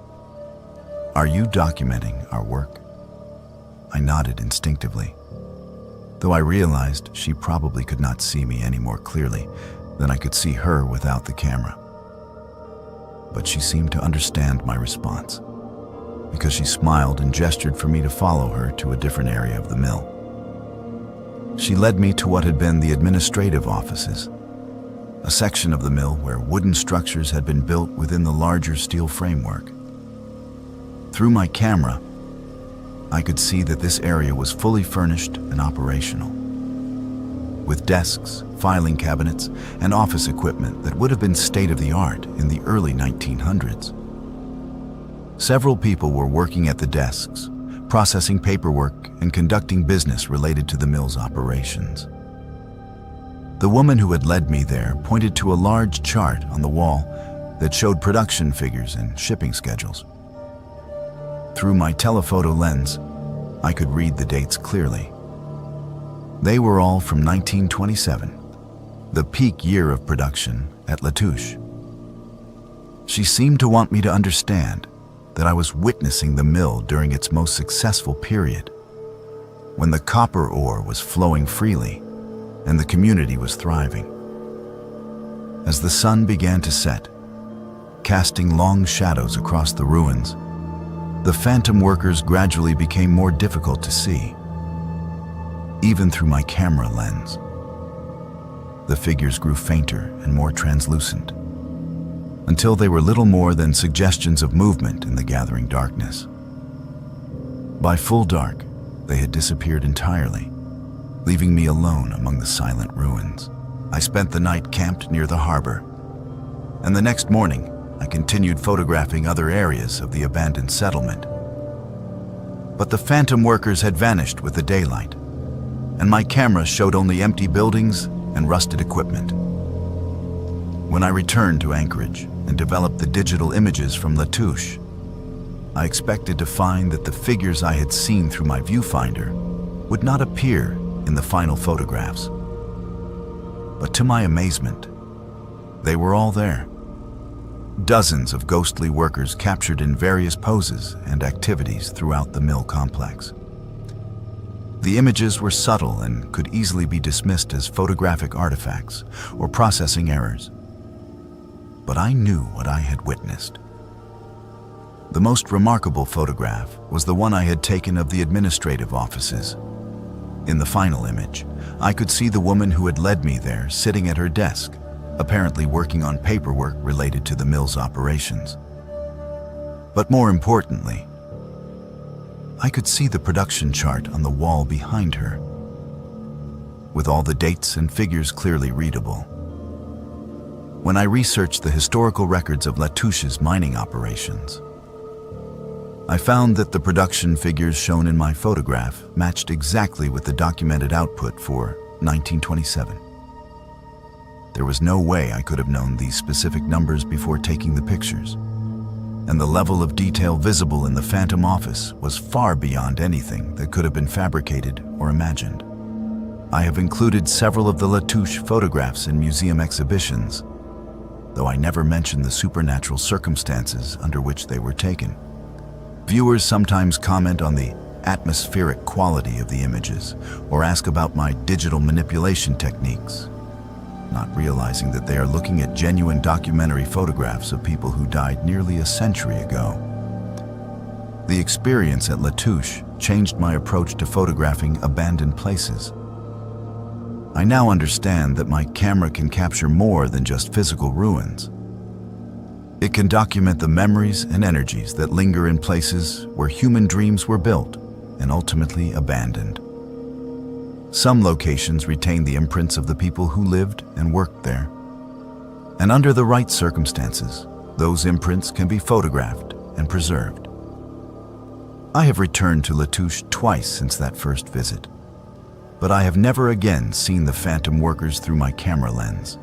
"Are you documenting our work?" I nodded instinctively, though I realized she probably could not see me any more clearly than I could see her without the camera. But she seemed to understand my response, because she smiled and gestured for me to follow her to a different area of the mill. She led me to what had been the administrative offices, a section of the mill where wooden structures had been built within the larger steel framework. Through my camera, I could see that this area was fully furnished and operational, with desks, filing cabinets, and office equipment that would have been state-of-the-art in the early 1900s. Several people were working at the desks, processing paperwork and conducting business related to the mill's operations. The woman who had led me there pointed to a large chart on the wall that showed production figures and shipping schedules. Through my telephoto lens, I could read the dates clearly. They were all from 1927, the peak year of production at Latouche. She seemed to want me to understand that I was witnessing the mill during its most successful period, when the copper ore was flowing freely and the community was thriving. As the sun began to set, casting long shadows across the ruins, the phantom workers gradually became more difficult to see, even through my camera lens. The figures grew fainter and more translucent, until they were little more than suggestions of movement in the gathering darkness. By full dark, they had disappeared entirely, leaving me alone among the silent ruins. I spent the night camped near the harbor, and the next morning, I continued photographing other areas of the abandoned settlement. But the phantom workers had vanished with the daylight, and my camera showed only empty buildings and rusted equipment. When I returned to Anchorage and developed the digital images from Latouche, I expected to find that the figures I had seen through my viewfinder would not appear in the final photographs. But to my amazement, they were all there. Dozens of ghostly workers captured in various poses and activities throughout the mill complex. The images were subtle and could easily be dismissed as photographic artifacts or processing errors. But I knew what I had witnessed. The most remarkable photograph was the one I had taken of the administrative offices. In the final image, I could see the woman who had led me there sitting at her desk, apparently working on paperwork related to the mill's operations. But more importantly, I could see the production chart on the wall behind her, with all the dates and figures clearly readable. When I researched the historical records of Latouche's mining operations, I found that the production figures shown in my photograph matched exactly with the documented output for 1927. There was no way I could have known these specific numbers before taking the pictures. and the level of detail visible in the Phantom office was far beyond anything that could have been fabricated or imagined. I have included several of the Latouche photographs in museum exhibitions, though I never mention the supernatural circumstances under which they were taken. Viewers sometimes comment on the atmospheric quality of the images or ask about my digital manipulation techniques, not realizing that they are looking at genuine documentary photographs of people who died nearly a century ago. The experience at Latouche changed my approach to photographing abandoned places. I now understand that my camera can capture more than just physical ruins. It can document the memories and energies that linger in places where human dreams were built and ultimately abandoned. Some locations retain the imprints of the people who lived and worked there. And under the right circumstances, those imprints can be photographed and preserved. I have returned to Latouche twice since that first visit, but I have never again seen the Phantom workers through my camera lens.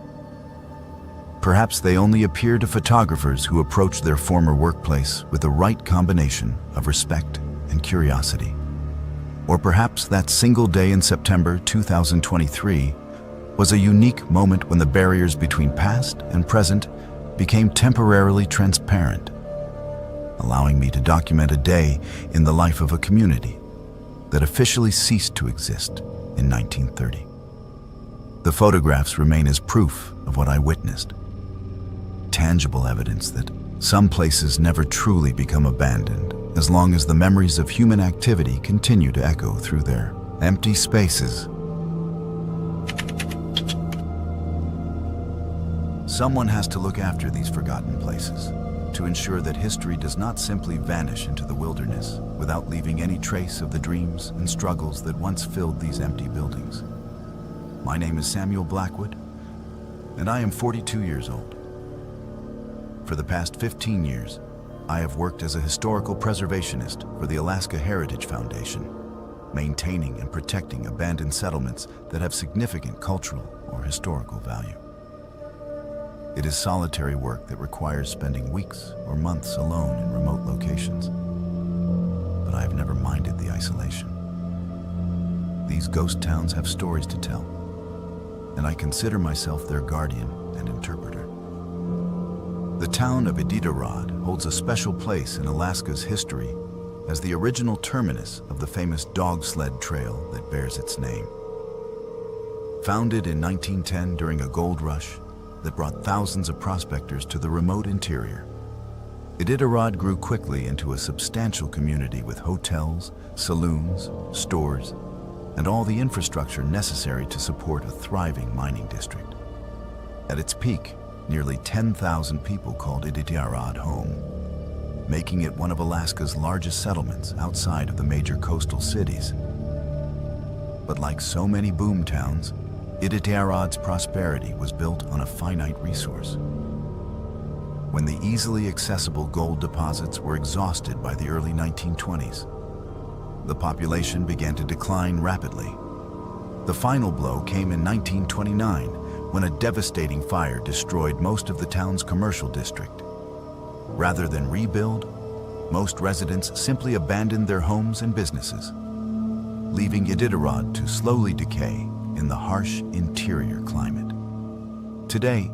Perhaps they only appear to photographers who approach their former workplace with the right combination of respect and curiosity. Or perhaps that single day in September 2023 was a unique moment when the barriers between past and present became temporarily transparent, allowing me to document a day in the life of a community that officially ceased to exist in 1930. The photographs remain as proof of what I witnessed, tangible evidence that some places never truly become abandoned as long as the memories of human activity continue to echo through their empty spaces. Someone has to look after these forgotten places to ensure that history does not simply vanish into the wilderness without leaving any trace of the dreams and struggles that once filled these empty buildings. My name is Samuel Blackwood, and I am 42 years old. For the past 15 years, I have worked as a historical preservationist for the Alaska Heritage Foundation, maintaining and protecting abandoned settlements that have significant cultural or historical value. It is solitary work that requires spending weeks or months alone in remote locations, but I have never minded the isolation. These ghost towns have stories to tell, and I consider myself their guardian and interpreter. The town of Iditarod holds a special place in Alaska's history as the original terminus of the famous dog sled trail that bears its name. Founded in 1910 during a gold rush that brought thousands of prospectors to the remote interior, Iditarod grew quickly into a substantial community with hotels, saloons, stores, and all the infrastructure necessary to support a thriving mining district. At its peak, nearly 10,000 people called Iditarod home, making it one of Alaska's largest settlements outside of the major coastal cities. But like so many boom towns, Iditarod's prosperity was built on a finite resource. When the easily accessible gold deposits were exhausted by the early 1920s, the population began to decline rapidly. The final blow came in 1929, when a devastating fire destroyed most of the town's commercial district. Rather than rebuild, most residents simply abandoned their homes and businesses, leaving Iditarod to slowly decay in the harsh interior climate. Today,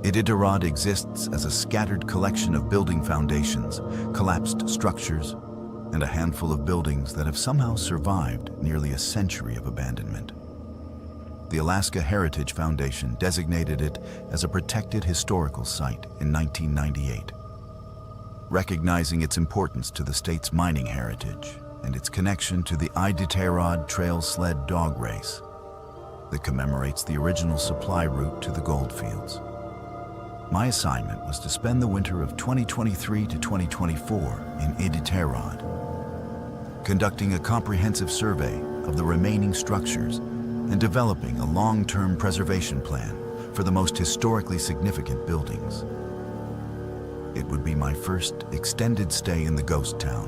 Iditarod exists as a scattered collection of building foundations, collapsed structures, and a handful of buildings that have somehow survived nearly a century of abandonment. The Alaska Heritage Foundation designated it as a protected historical site in 1998, recognizing its importance to the state's mining heritage and its connection to the Iditarod Trail Sled Dog Race that commemorates the original supply route to the goldfields. My assignment was to spend the winter of 2023 to 2024 in Iditarod, conducting a comprehensive survey of the remaining structures and developing a long-term preservation plan for the most historically significant buildings. It would be my first extended stay in the ghost town,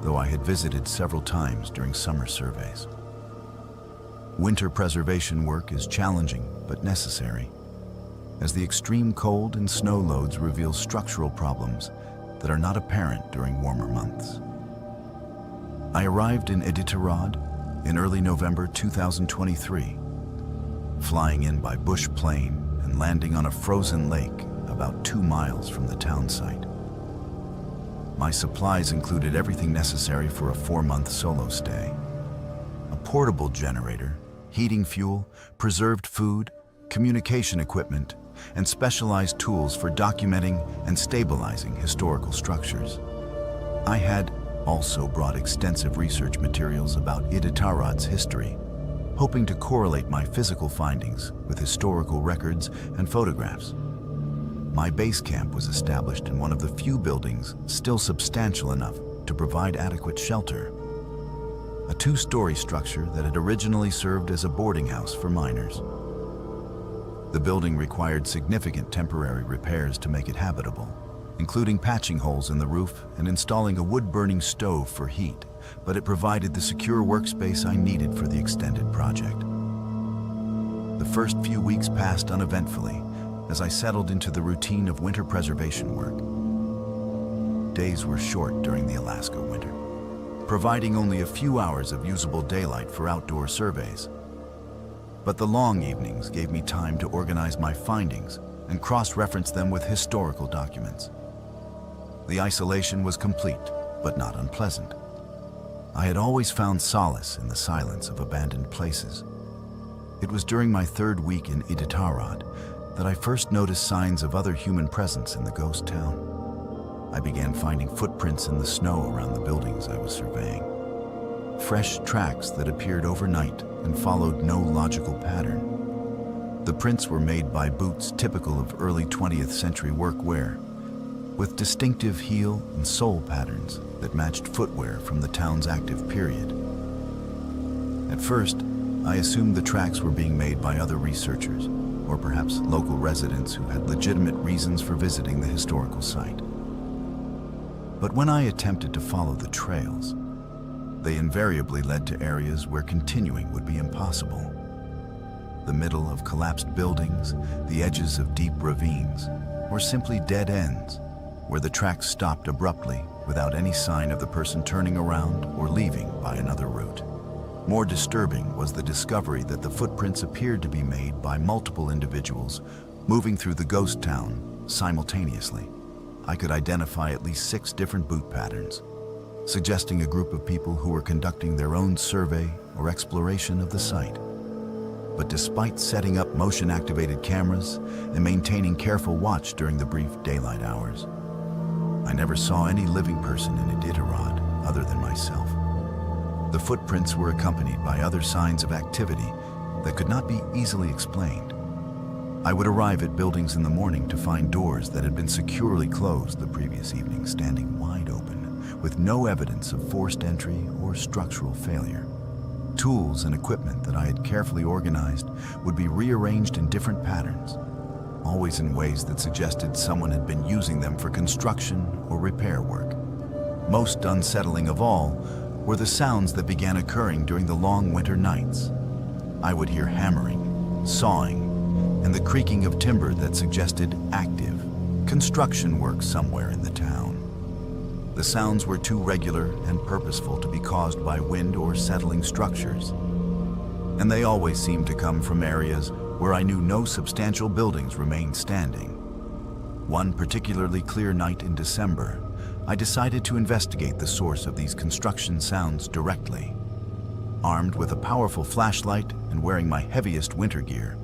though I had visited several times during summer surveys. Winter preservation work is challenging but necessary, as the extreme cold and snow loads reveal structural problems that are not apparent during warmer months. I arrived in Iditarod in early November 2023, flying in by bush plane and landing on a frozen lake about 2 miles from the town site. My supplies included everything necessary for a 4-month solo stay: a portable generator, heating fuel, preserved food, communication equipment, and specialized tools for documenting and stabilizing historical structures. I had also brought extensive research materials about Iditarod's history, hoping to correlate my physical findings with historical records and photographs. My base camp was established in one of the few buildings still substantial enough to provide adequate shelter. A 2-story structure that had originally served as a boarding house for miners. The building required significant temporary repairs to make it habitable, including patching holes in the roof and installing a wood-burning stove for heat, but it provided the secure workspace I needed for the extended project. The first few weeks passed uneventfully as I settled into the routine of winter preservation work. Days were short during the Alaska winter, providing only a few hours of usable daylight for outdoor surveys. But the long evenings gave me time to organize my findings and cross-reference them with historical documents. The isolation was complete, but not unpleasant. I had always found solace in the silence of abandoned places. It was during my 3rd week in Iditarod that I first noticed signs of other human presence in the ghost town. I began finding footprints in the snow around the buildings I was surveying. Fresh tracks that appeared overnight and followed no logical pattern. The prints were made by boots typical of early 20th century workwear, with distinctive heel and sole patterns that matched footwear from the town's active period. At first, I assumed the tracks were being made by other researchers, or perhaps local residents who had legitimate reasons for visiting the historical site. But when I attempted to follow the trails, they invariably led to areas where continuing would be impossible. The middle of collapsed buildings, the edges of deep ravines, or simply dead ends, where the tracks stopped abruptly without any sign of the person turning around or leaving by another route. More disturbing was the discovery that the footprints appeared to be made by multiple individuals moving through the ghost town simultaneously. I could identify at least 6 different boot patterns, suggesting a group of people who were conducting their own survey or exploration of the site. But despite setting up motion-activated cameras and maintaining careful watch during the brief daylight hours, I never saw any living person in Iditarod other than myself. The footprints were accompanied by other signs of activity that could not be easily explained. I would arrive at buildings in the morning to find doors that had been securely closed the previous evening standing wide open, with no evidence of forced entry or structural failure. Tools and equipment that I had carefully organized would be rearranged in different patterns, always in ways that suggested someone had been using them for construction or repair work. Most unsettling of all were the sounds that began occurring during the long winter nights. I would hear hammering, sawing, and the creaking of timber that suggested active construction work somewhere in the town. The sounds were too regular and purposeful to be caused by wind or settling structures, and they always seemed to come from areas where I knew no substantial buildings remained standing. One particularly clear night in December, I decided to investigate the source of these construction sounds directly. Armed with a powerful flashlight and wearing my heaviest winter gear,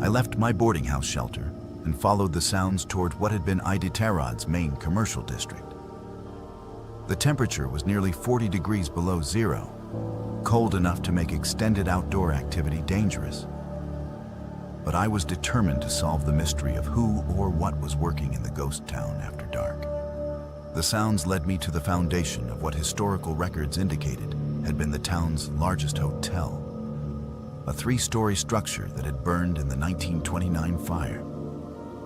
I left my boarding house shelter and followed the sounds toward what had been Iditarod's main commercial district. The temperature was nearly 40 degrees below zero, cold enough to make extended outdoor activity dangerous. But I was determined to solve the mystery of who or what was working in the ghost town after dark. The sounds led me to the foundation of what historical records indicated had been the town's largest hotel, a 3-story structure that had burned in the 1929 fire.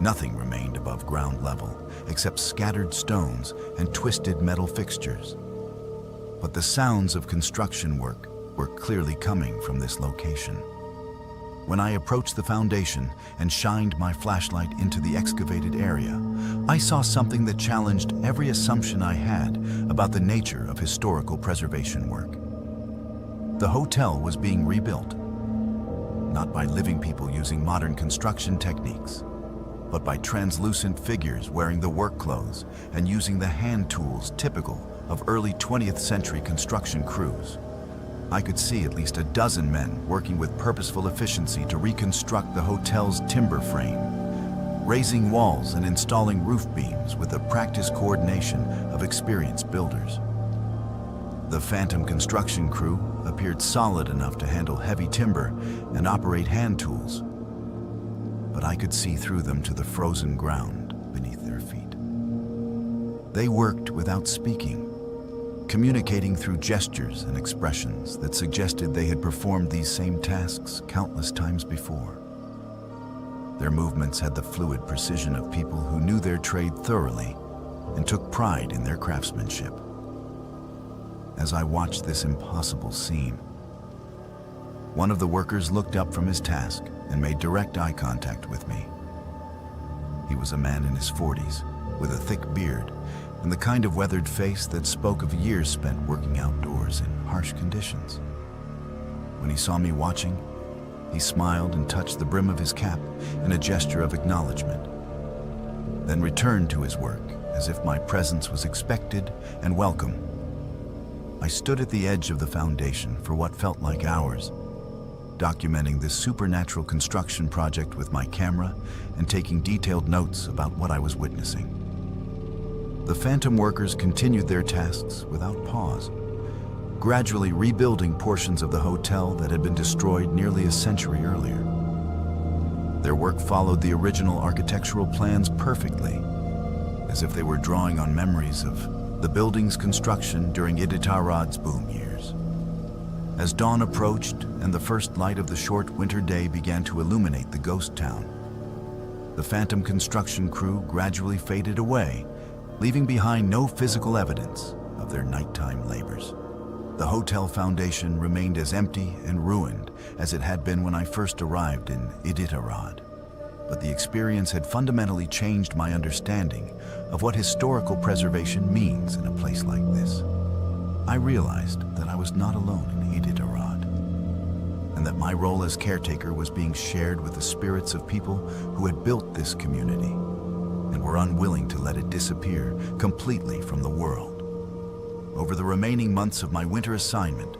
Nothing remained above ground level except scattered stones and twisted metal fixtures. But the sounds of construction work were clearly coming from this location. When I approached the foundation and shined my flashlight into the excavated area, I saw something that challenged every assumption I had about the nature of historical preservation work. The hotel was being rebuilt, not by living people using modern construction techniques, but by translucent figures wearing the work clothes and using the hand tools typical of early 20th century construction crews. I could see at least a dozen men working with purposeful efficiency to reconstruct the hotel's timber frame, raising walls and installing roof beams with the practiced coordination of experienced builders. The phantom construction crew appeared solid enough to handle heavy timber and operate hand tools, but I could see through them to the frozen ground beneath their feet. They worked without speaking, communicating through gestures and expressions that suggested they had performed these same tasks countless times before. Their movements had the fluid precision of people who knew their trade thoroughly and took pride in their craftsmanship. As I watched this impossible scene, one of the workers looked up from his task and made direct eye contact with me. He was a man in his 40s, with a thick beard and the kind of weathered face that spoke of years spent working outdoors in harsh conditions. When he saw me watching, he smiled and touched the brim of his cap in a gesture of acknowledgement, then returned to his work as if my presence was expected and welcome. I stood at the edge of the foundation for what felt like hours, documenting this supernatural construction project with my camera and taking detailed notes about what I was witnessing. The phantom workers continued their tasks without pause, gradually rebuilding portions of the hotel that had been destroyed nearly a century earlier. Their work followed the original architectural plans perfectly, as if they were drawing on memories of the building's construction during Iditarod's boom years. As dawn approached and the first light of the short winter day began to illuminate the ghost town, the phantom construction crew gradually faded away, leaving behind no physical evidence of their nighttime labors. The hotel foundation remained as empty and ruined as it had been when I first arrived in Iditarod, but the experience had fundamentally changed my understanding of what historical preservation means in a place like this. I realized that I was not alone in Iditarod, and that my role as caretaker was being shared with the spirits of people who had built this community and were unwilling to let it disappear completely from the world. Over the remaining months of my winter assignment,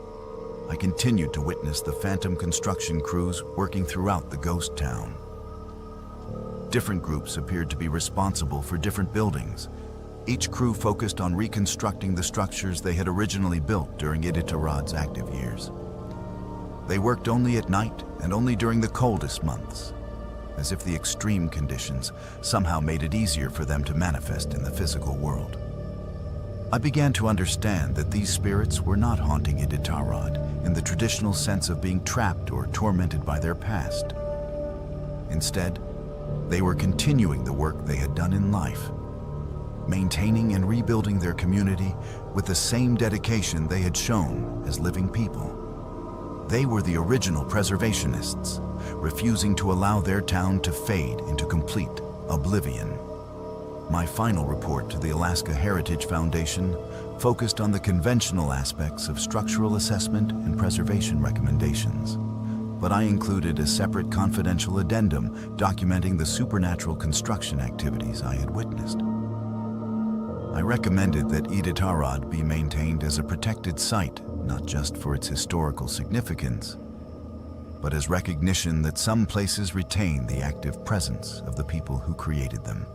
I continued to witness the phantom construction crews working throughout the ghost town. Different groups appeared to be responsible for different buildings. Each crew focused on reconstructing the structures they had originally built during Iditarod's active years. They worked only at night and only during the coldest months, as if the extreme conditions somehow made it easier for them to manifest in the physical world. I began to understand that these spirits were not haunting Iditarod in the traditional sense of being trapped or tormented by their past. Instead, they were continuing the work they had done in life, maintaining and rebuilding their community with the same dedication they had shown as living people. They were the original preservationists, refusing to allow their town to fade into complete oblivion. My final report to the Alaska Heritage Foundation focused on the conventional aspects of structural assessment and preservation recommendations, but I included a separate confidential addendum documenting the supernatural construction activities I had witnessed. I recommended that Iditarod be maintained as a protected site, not just for its historical significance, but as recognition that some places retain the active presence of the people who created them.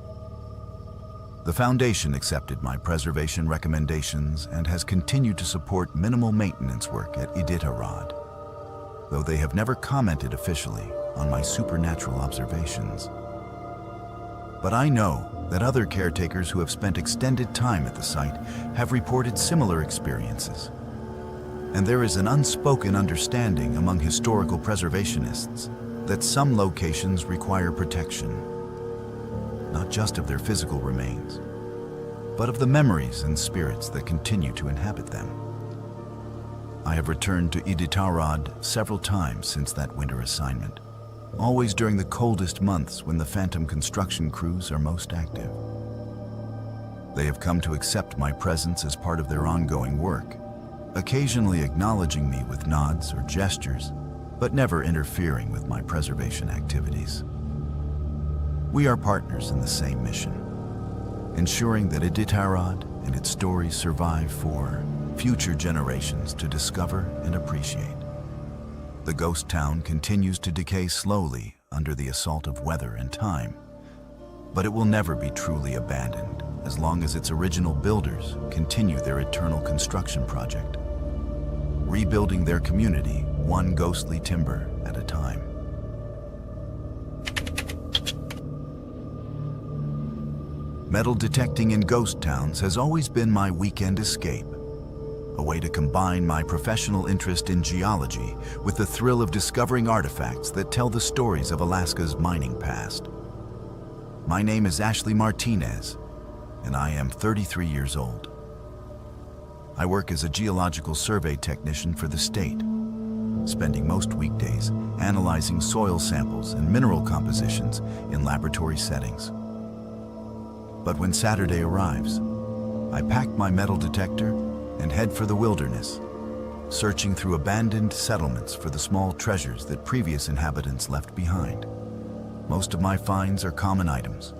The Foundation accepted my preservation recommendations and has continued to support minimal maintenance work at Iditarod, though they have never commented officially on my supernatural observations. But I know that other caretakers who have spent extended time at the site have reported similar experiences. And there is an unspoken understanding among historical preservationists that some locations require protection, not just of their physical remains, but of the memories and spirits that continue to inhabit them. I have returned to Iditarod several times since that winter assignment, always during the coldest months when the phantom construction crews are most active. They have come to accept my presence as part of their ongoing work, occasionally acknowledging me with nods or gestures, but never interfering with my preservation activities. We are partners in the same mission, ensuring that Iditarod and its stories survive for future generations to discover and appreciate. The ghost town continues to decay slowly under the assault of weather and time, but it will never be truly abandoned as long as its original builders continue their eternal construction project, rebuilding their community one ghostly timber at a time. Metal detecting in ghost towns has always been my weekend escape, a way to combine my professional interest in geology with the thrill of discovering artifacts that tell the stories of Alaska's mining past. My name is Ashley Martinez, and I am 33 years old. I work as a geological survey technician for the state, spending most weekdays analyzing soil samples and mineral compositions in laboratory settings. But when Saturday arrives, I pack my metal detector and head for the wilderness, searching through abandoned settlements for the small treasures that previous inhabitants left behind. Most of my finds are common items: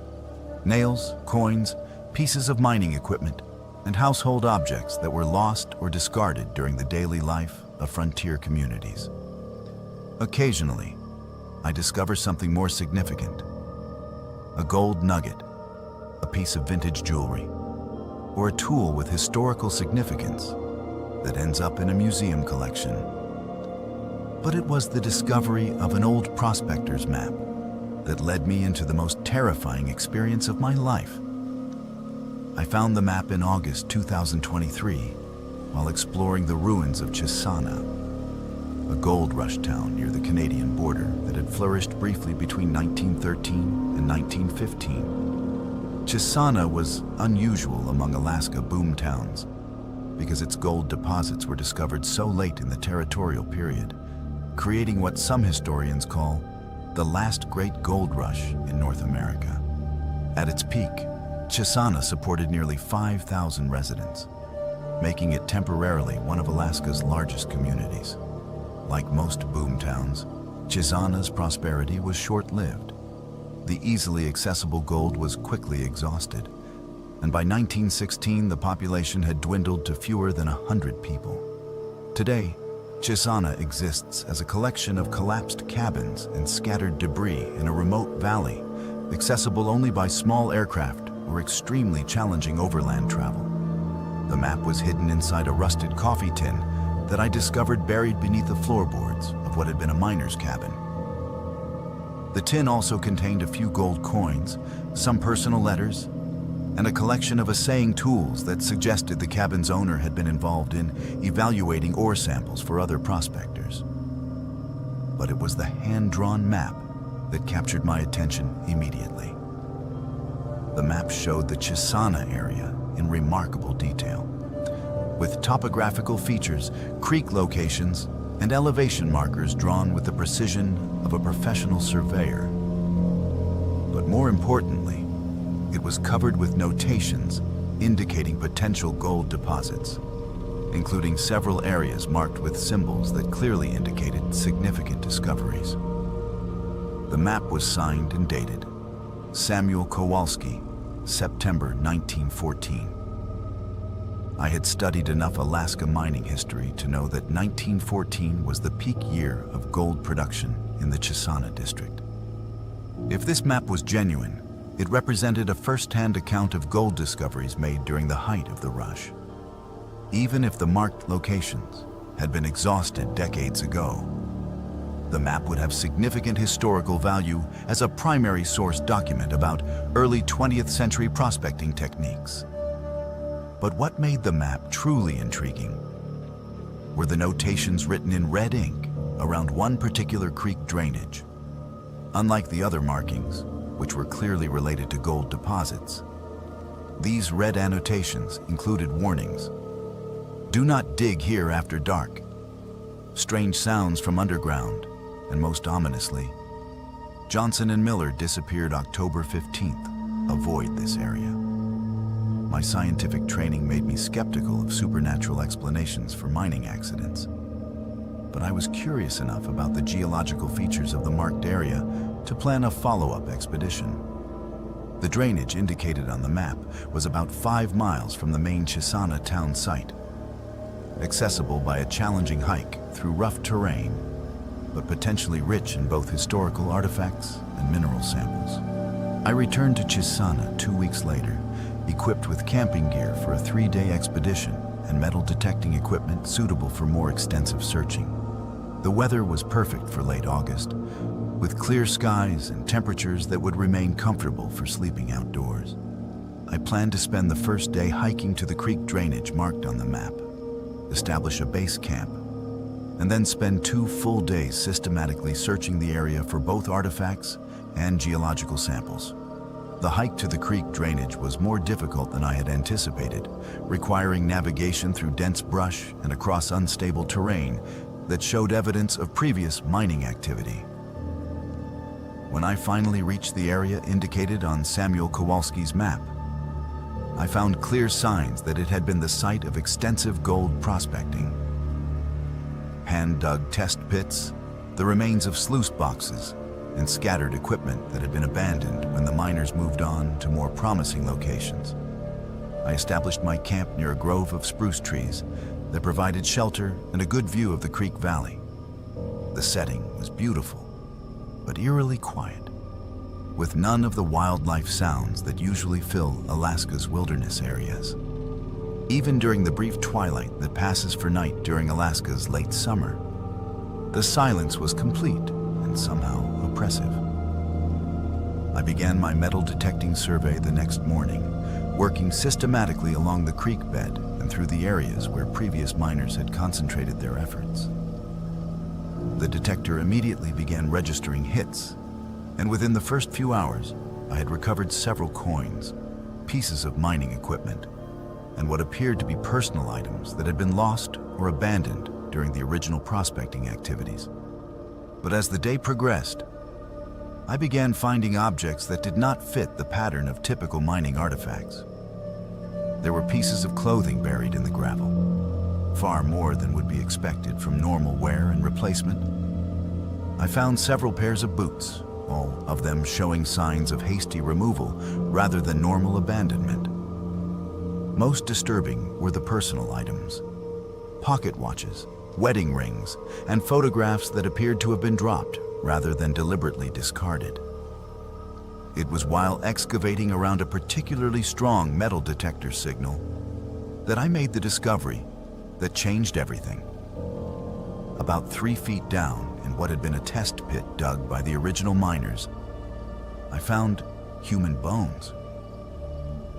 nails, coins, pieces of mining equipment, and household objects that were lost or discarded during the daily life of frontier communities. Occasionally, I discover something more significant: a gold nugget, a piece of vintage jewelry, or a tool with historical significance that ends up in a museum collection. But it was the discovery of an old prospector's map that led me into the most terrifying experience of my life. I found the map in August 2023 while exploring the ruins of Chisana, a gold rush town near the Canadian border that had flourished briefly between 1913 and 1915. Chisana was unusual among Alaska boom towns because its gold deposits were discovered so late in the territorial period, creating what some historians call the last great gold rush in North America. At its peak, Chisana supported nearly 5,000 residents, making it temporarily one of Alaska's largest communities. Like most boom towns, Chisana's prosperity was short-lived. The easily accessible gold was quickly exhausted, and by 1916 the population had dwindled to fewer than 100 people. Today, Chisana exists as a collection of collapsed cabins and scattered debris in a remote valley, accessible only by small aircraft or extremely challenging overland travel. The map was hidden inside a rusted coffee tin that I discovered buried beneath the floorboards of what had been a miner's cabin. The tin also contained a few gold coins, some personal letters, and a collection of assaying tools that suggested the cabin's owner had been involved in evaluating ore samples for other prospectors. But it was the hand-drawn map that captured my attention immediately. The map showed the Chisana area in remarkable detail, with topographical features, creek locations, and elevation markers drawn with the precision of a professional surveyor. But more importantly, it was covered with notations indicating potential gold deposits, including several areas marked with symbols that clearly indicated significant discoveries. The map was signed and dated Samuel Kowalski, September 1914. I had studied enough Alaska mining history to know that 1914 was the peak year of gold production in the Chisana district. If this map was genuine, it represented a first-hand account of gold discoveries made during the height of the rush. Even if the marked locations had been exhausted decades ago, the map would have significant historical value as a primary source document about early 20th century prospecting techniques. But what made the map truly intriguing were the notations written in red ink around one particular creek drainage. Unlike the other markings, which were clearly related to gold deposits, these red annotations included warnings: "Do not dig here after dark," "Strange sounds from underground," and most ominously, Johnson and Miller disappeared October 15th. Avoid this area. My scientific training made me skeptical of supernatural explanations for mining accidents. But I was curious enough about the geological features of the marked area to plan a follow-up expedition. The drainage indicated on the map was about 5 miles from the main Chisana town site, accessible by a challenging hike through rough terrain, but potentially rich in both historical artifacts and mineral samples. I returned to Chisana 2 weeks later, equipped with camping gear for a 3-day expedition and metal detecting equipment suitable for more extensive searching. The weather was perfect for late August, with clear skies and temperatures that would remain comfortable for sleeping outdoors. I planned to spend the first day hiking to the creek drainage marked on the map, establish a base camp, and then spend 2 full days systematically searching the area for both artifacts and geological samples. The hike to the creek drainage was more difficult than I had anticipated, requiring navigation through dense brush and across unstable terrain that showed evidence of previous mining activity. When I finally reached the area indicated on Samuel Kowalski's map, I found clear signs that it had been the site of extensive gold prospecting. Hand-dug test pits, the remains of sluice boxes, and scattered equipment that had been abandoned when the miners moved on to more promising locations. I established my camp near a grove of spruce trees that provided shelter and a good view of the creek valley. The setting was beautiful, but eerily quiet, with none of the wildlife sounds that usually fill Alaska's wilderness areas. Even during the brief twilight that passes for night during Alaska's late summer, the silence was complete and somehow oppressive. I began my metal detecting survey the next morning, working systematically along the creek bed and through the areas where previous miners had concentrated their efforts. The detector immediately began registering hits, and within the first few hours, I had recovered several coins, pieces of mining equipment, and what appeared to be personal items that had been lost or abandoned during the original prospecting activities. But as the day progressed, I began finding objects that did not fit the pattern of typical mining artifacts. There were pieces of clothing buried in the gravel, far more than would be expected from normal wear and replacement. I found several pairs of boots, all of them showing signs of hasty removal rather than normal abandonment. Most disturbing were the personal items: pocket watches, wedding rings, and photographs that appeared to have been dropped rather than deliberately discarded. It was while excavating around a particularly strong metal detector signal that I made the discovery that changed everything. About 3 feet down in what had been a test pit dug by the original miners, I found human bones.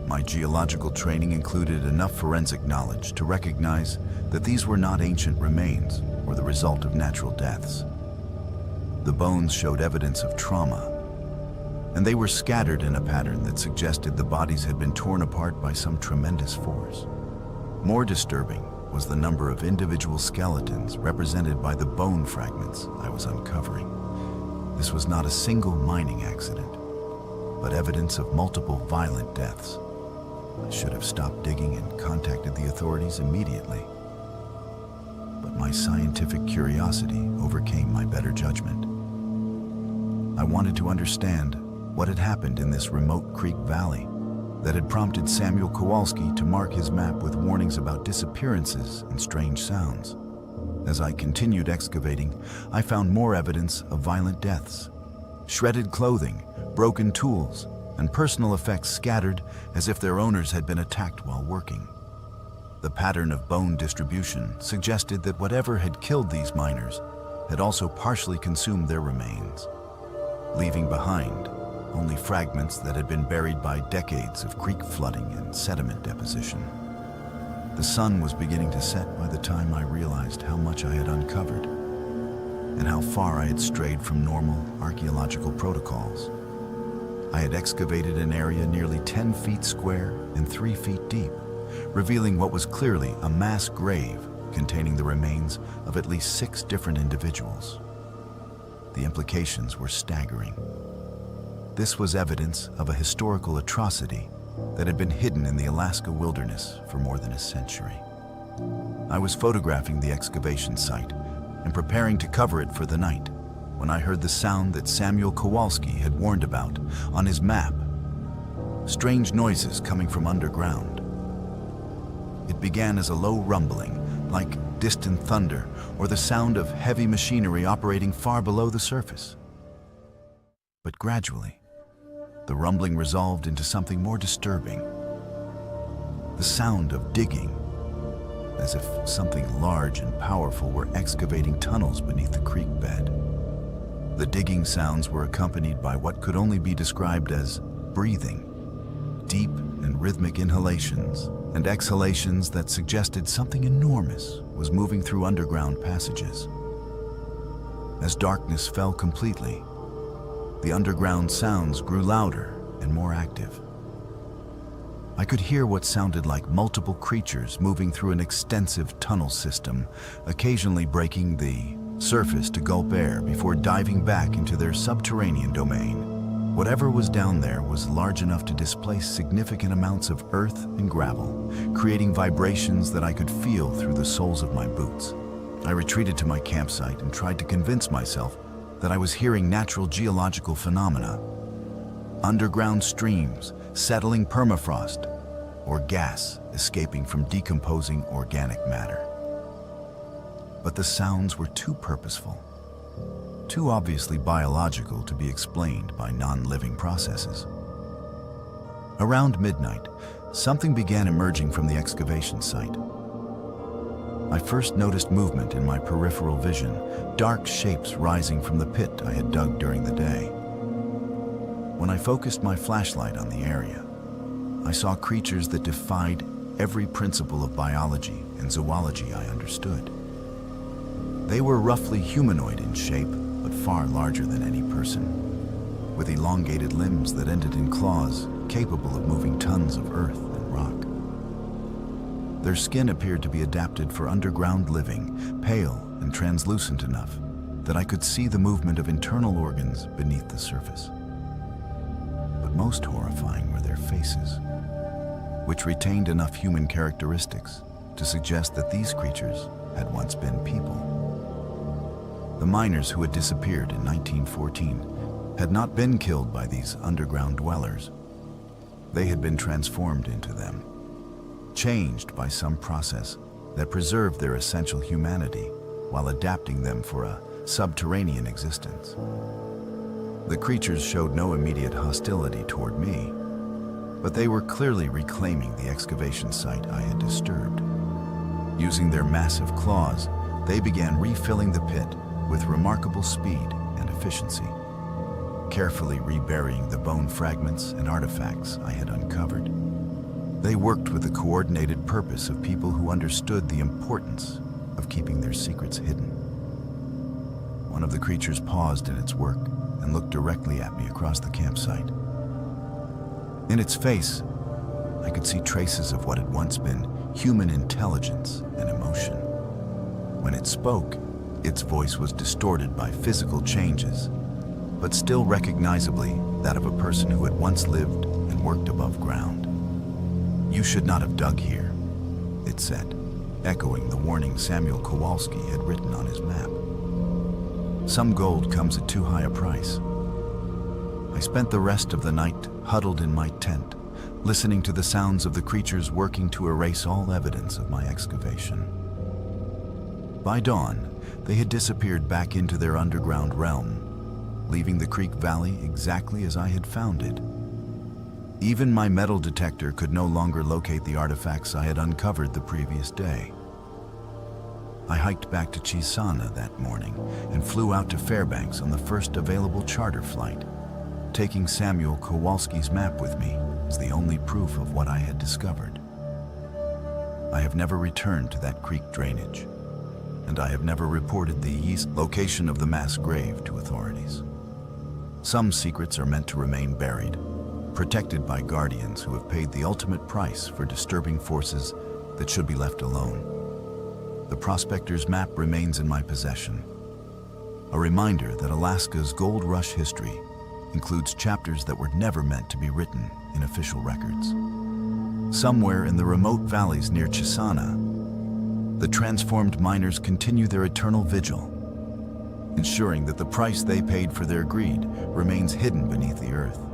My geological training included enough forensic knowledge to recognize that these were not ancient remains or the result of natural deaths. The bones showed evidence of trauma, and they were scattered in a pattern that suggested the bodies had been torn apart by some tremendous force. More disturbing was the number of individual skeletons represented by the bone fragments I was uncovering. This was not a single mining accident, but evidence of multiple violent deaths. I should have stopped digging and contacted the authorities immediately. But my scientific curiosity overcame my better judgment. I wanted to understand what had happened in this remote creek valley that had prompted Samuel Kowalski to mark his map with warnings about disappearances and strange sounds. As I continued excavating, I found more evidence of violent deaths: shredded clothing, broken tools, and personal effects scattered as if their owners had been attacked while working. The pattern of bone distribution suggested that whatever had killed these miners had also partially consumed their remains, leaving behind only fragments that had been buried by decades of creek flooding and sediment deposition. The sun was beginning to set by the time I realized how much I had uncovered and how far I had strayed from normal archaeological protocols. I had excavated an area nearly 10 feet square and 3 feet deep, revealing what was clearly a mass grave containing the remains of at least 6 different individuals. the implications were staggering. This was evidence of a historical atrocity that had been hidden in the Alaska wilderness for more than a century. I was photographing the excavation site and preparing to cover it for the night when I heard the sound that Samuel Kowalski had warned about on his map. Strange noises coming from underground. It began as a low rumbling, like distant thunder or the sound of heavy machinery operating far below the surface. But gradually, the rumbling resolved into something more disturbing. The sound of digging, as if something large and powerful were excavating tunnels beneath the creek bed. The digging sounds were accompanied by what could only be described as breathing, deep and rhythmic inhalations and exhalations that suggested something enormous was moving through underground passages. As darkness fell completely, the underground sounds grew louder and more active. I could hear what sounded like multiple creatures moving through an extensive tunnel system, occasionally breaking the surface to gulp air before diving back into their subterranean domain. Whatever was down there was large enough to displace significant amounts of earth and gravel, creating vibrations that I could feel through the soles of my boots. I retreated to my campsite and tried to convince myself that I was hearing natural geological phenomena. Underground streams, settling permafrost, or gas escaping from decomposing organic matter. But the sounds were too purposeful, too obviously biological to be explained by non-living processes. Around midnight, something began emerging from the excavation site. I first noticed movement in my peripheral vision, dark shapes rising from the pit I had dug during the day. When I focused my flashlight on the area, I saw creatures that defied every principle of biology and zoology I understood. They were roughly humanoid in shape, but far larger than any person, with elongated limbs that ended in claws capable of moving tons of earth and rock. Their skin appeared to be adapted for underground living, pale and translucent enough that I could see the movement of internal organs beneath the surface. But most horrifying were their faces, which retained enough human characteristics to suggest that these creatures had once been people. The miners who had disappeared in 1914 had not been killed by these underground dwellers. They had been transformed into them, changed by some process that preserved their essential humanity while adapting them for a subterranean existence. The creatures showed no immediate hostility toward me, but they were clearly reclaiming the excavation site I had disturbed. Using their massive claws, they began refilling the pit with remarkable speed and efficiency, carefully reburying the bone fragments and artifacts I had uncovered. They worked with the coordinated purpose of people who understood the importance of keeping their secrets hidden. One of the creatures paused in its work and looked directly at me across the campsite. In its face, I could see traces of what had once been human intelligence and emotion. When it spoke, its voice was distorted by physical changes, but still recognizably that of a person who had once lived and worked above ground. "You should not have dug here," it said, echoing the warning Samuel Kowalski had written on his map. "Some gold comes at too high a price." I spent the rest of the night huddled in my tent, listening to the sounds of the creatures working to erase all evidence of my excavation. By dawn, they had disappeared back into their underground realm, leaving the creek valley exactly as I had found it. Even my metal detector could no longer locate the artifacts I had uncovered the previous day. I hiked back to Chisana that morning and flew out to Fairbanks on the first available charter flight, taking Samuel Kowalski's map with me as the only proof of what I had discovered. I have never returned to that creek drainage, and I have never reported the east location of the mass grave to authorities. Some secrets are meant to remain buried, protected by guardians who have paid the ultimate price for disturbing forces that should be left alone. The prospector's map remains in my possession, a reminder that Alaska's gold rush history includes chapters that were never meant to be written in official records. Somewhere in the remote valleys near Chisana, the transformed miners continue their eternal vigil, ensuring that the price they paid for their greed remains hidden beneath the earth.